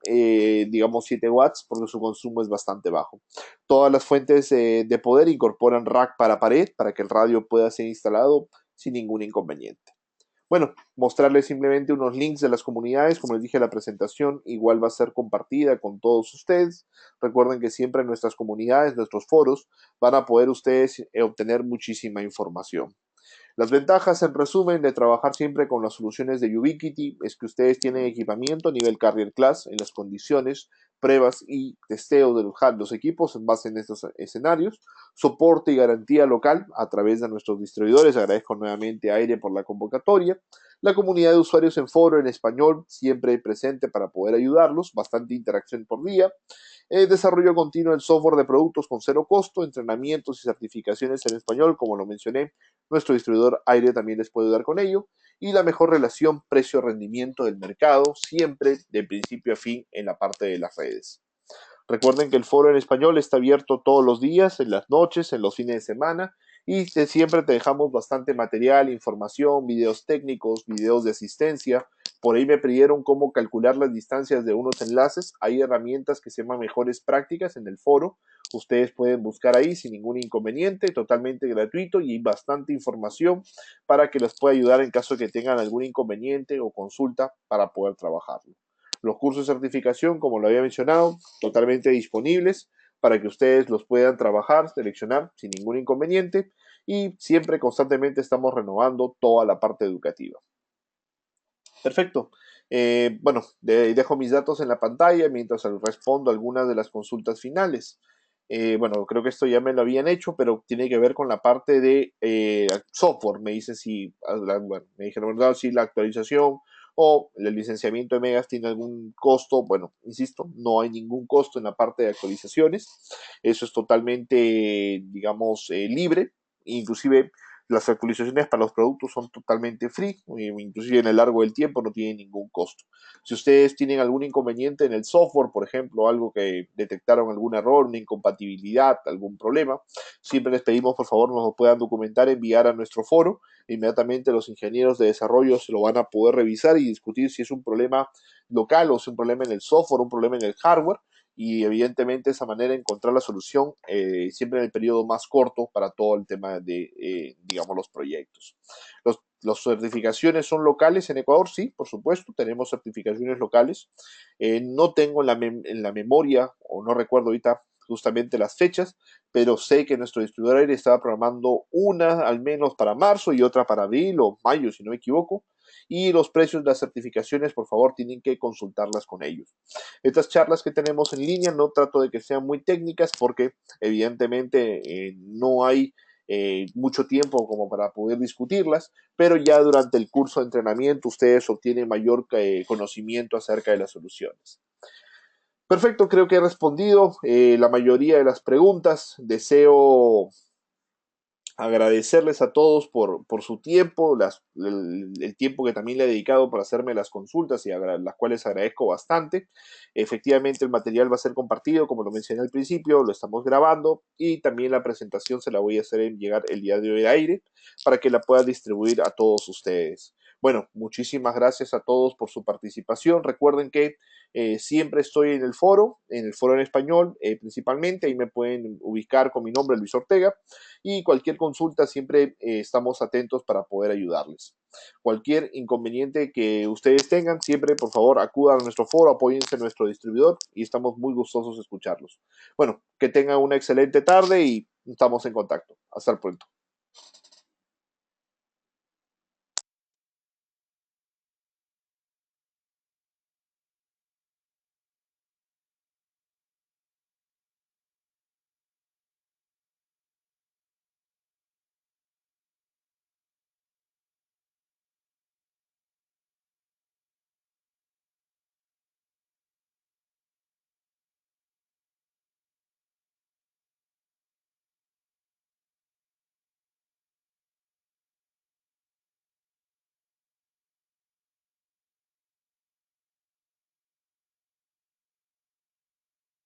digamos, 7 watts, porque su consumo es bastante bajo. Todas las fuentes de poder incorporan rack para pared para que el radio pueda ser instalado sin ningún inconveniente. Bueno, mostrarles simplemente unos links de las comunidades, como les dije, la presentación igual va a ser compartida con todos ustedes. Recuerden que siempre en nuestras comunidades, nuestros foros, van a poder ustedes obtener muchísima información. Las ventajas, en resumen, de trabajar siempre con las soluciones de Ubiquiti es que ustedes tienen equipamiento a nivel Carrier Class en las condiciones, pruebas y testeo de los equipos en base en estos escenarios, soporte y garantía local a través de nuestros distribuidores. Agradezco nuevamente a Aire por la convocatoria. La comunidad de usuarios en foro en español siempre presente para poder ayudarlos, bastante interacción por día. Desarrollo continuo del software de productos con cero costo, entrenamientos y certificaciones en español, como lo mencioné, nuestro distribuidor Aire también les puede ayudar con ello, y la mejor relación precio-rendimiento del mercado, siempre de principio a fin en la parte de las redes. Recuerden que el foro en español está abierto todos los días, en las noches, en los fines de semana, y siempre te dejamos bastante material, información, videos técnicos, videos de asistencia. Por ahí me pidieron cómo calcular las distancias de unos enlaces. Hay herramientas que se llaman mejores prácticas en el foro. Ustedes pueden buscar ahí sin ningún inconveniente, totalmente gratuito, y hay bastante información para que les pueda ayudar en caso de que tengan algún inconveniente o consulta para poder trabajarlo. Los cursos de certificación, como lo había mencionado, totalmente disponibles para que ustedes los puedan trabajar, seleccionar sin ningún inconveniente, y siempre constantemente estamos renovando toda la parte educativa. Perfecto. Bueno, dejo mis datos en la pantalla mientras respondo algunas de las consultas finales. Bueno, creo que esto ya me lo habían hecho, pero tiene que ver con la parte de software. Me dicen si, bueno, me dijeron, ¿verdad? Si la actualización o el licenciamiento de Megas tiene algún costo. Bueno, insisto, no hay ningún costo en la parte de actualizaciones. Eso es totalmente, digamos, libre. Inclusive las actualizaciones para los productos son totalmente free, inclusive en el largo del tiempo no tienen ningún costo. Si ustedes tienen algún inconveniente en el software, por ejemplo, algo que detectaron algún error, una incompatibilidad, algún problema, siempre les pedimos por favor nos lo puedan documentar, enviar a nuestro foro. Inmediatamente los ingenieros de desarrollo se lo van a poder revisar y discutir si es un problema local o si es un problema en el software, un problema en el hardware, y evidentemente de esa manera encontrar la solución siempre en el periodo más corto para todo el tema de, digamos, los proyectos. Las certificaciones son locales en Ecuador, sí, por supuesto, tenemos certificaciones locales. No tengo en la memoria, o no recuerdo ahorita justamente las fechas, pero sé que nuestro distribuidor aire estaba programando una al menos para marzo y otra para abril o mayo, si no me equivoco. Y los precios de las certificaciones, por favor, tienen que consultarlas con ellos. Estas charlas que tenemos en línea no trato de que sean muy técnicas porque evidentemente no hay mucho tiempo como para poder discutirlas, pero ya durante el curso de entrenamiento ustedes obtienen mayor conocimiento acerca de las soluciones. Perfecto, creo que he respondido la mayoría de las preguntas. Deseo agradecerles a todos por su tiempo, el tiempo que también le he dedicado para hacerme las consultas y las cuales agradezco bastante. Efectivamente, el material va a ser compartido, como lo mencioné al principio, lo estamos grabando y también la presentación se la voy a hacer llegar el día de hoy de aire para que la pueda distribuir a todos ustedes. Bueno, muchísimas gracias a todos por su participación. Recuerden que siempre estoy en el foro en español principalmente, ahí me pueden ubicar con mi nombre, Luis Ortega, y cualquier consulta siempre estamos atentos para poder ayudarles. Cualquier inconveniente que ustedes tengan, siempre por favor acudan a nuestro foro, apóyense a nuestro distribuidor y estamos muy gustosos de escucharlos. Bueno, que tengan una excelente tarde y estamos en contacto. Hasta el pronto.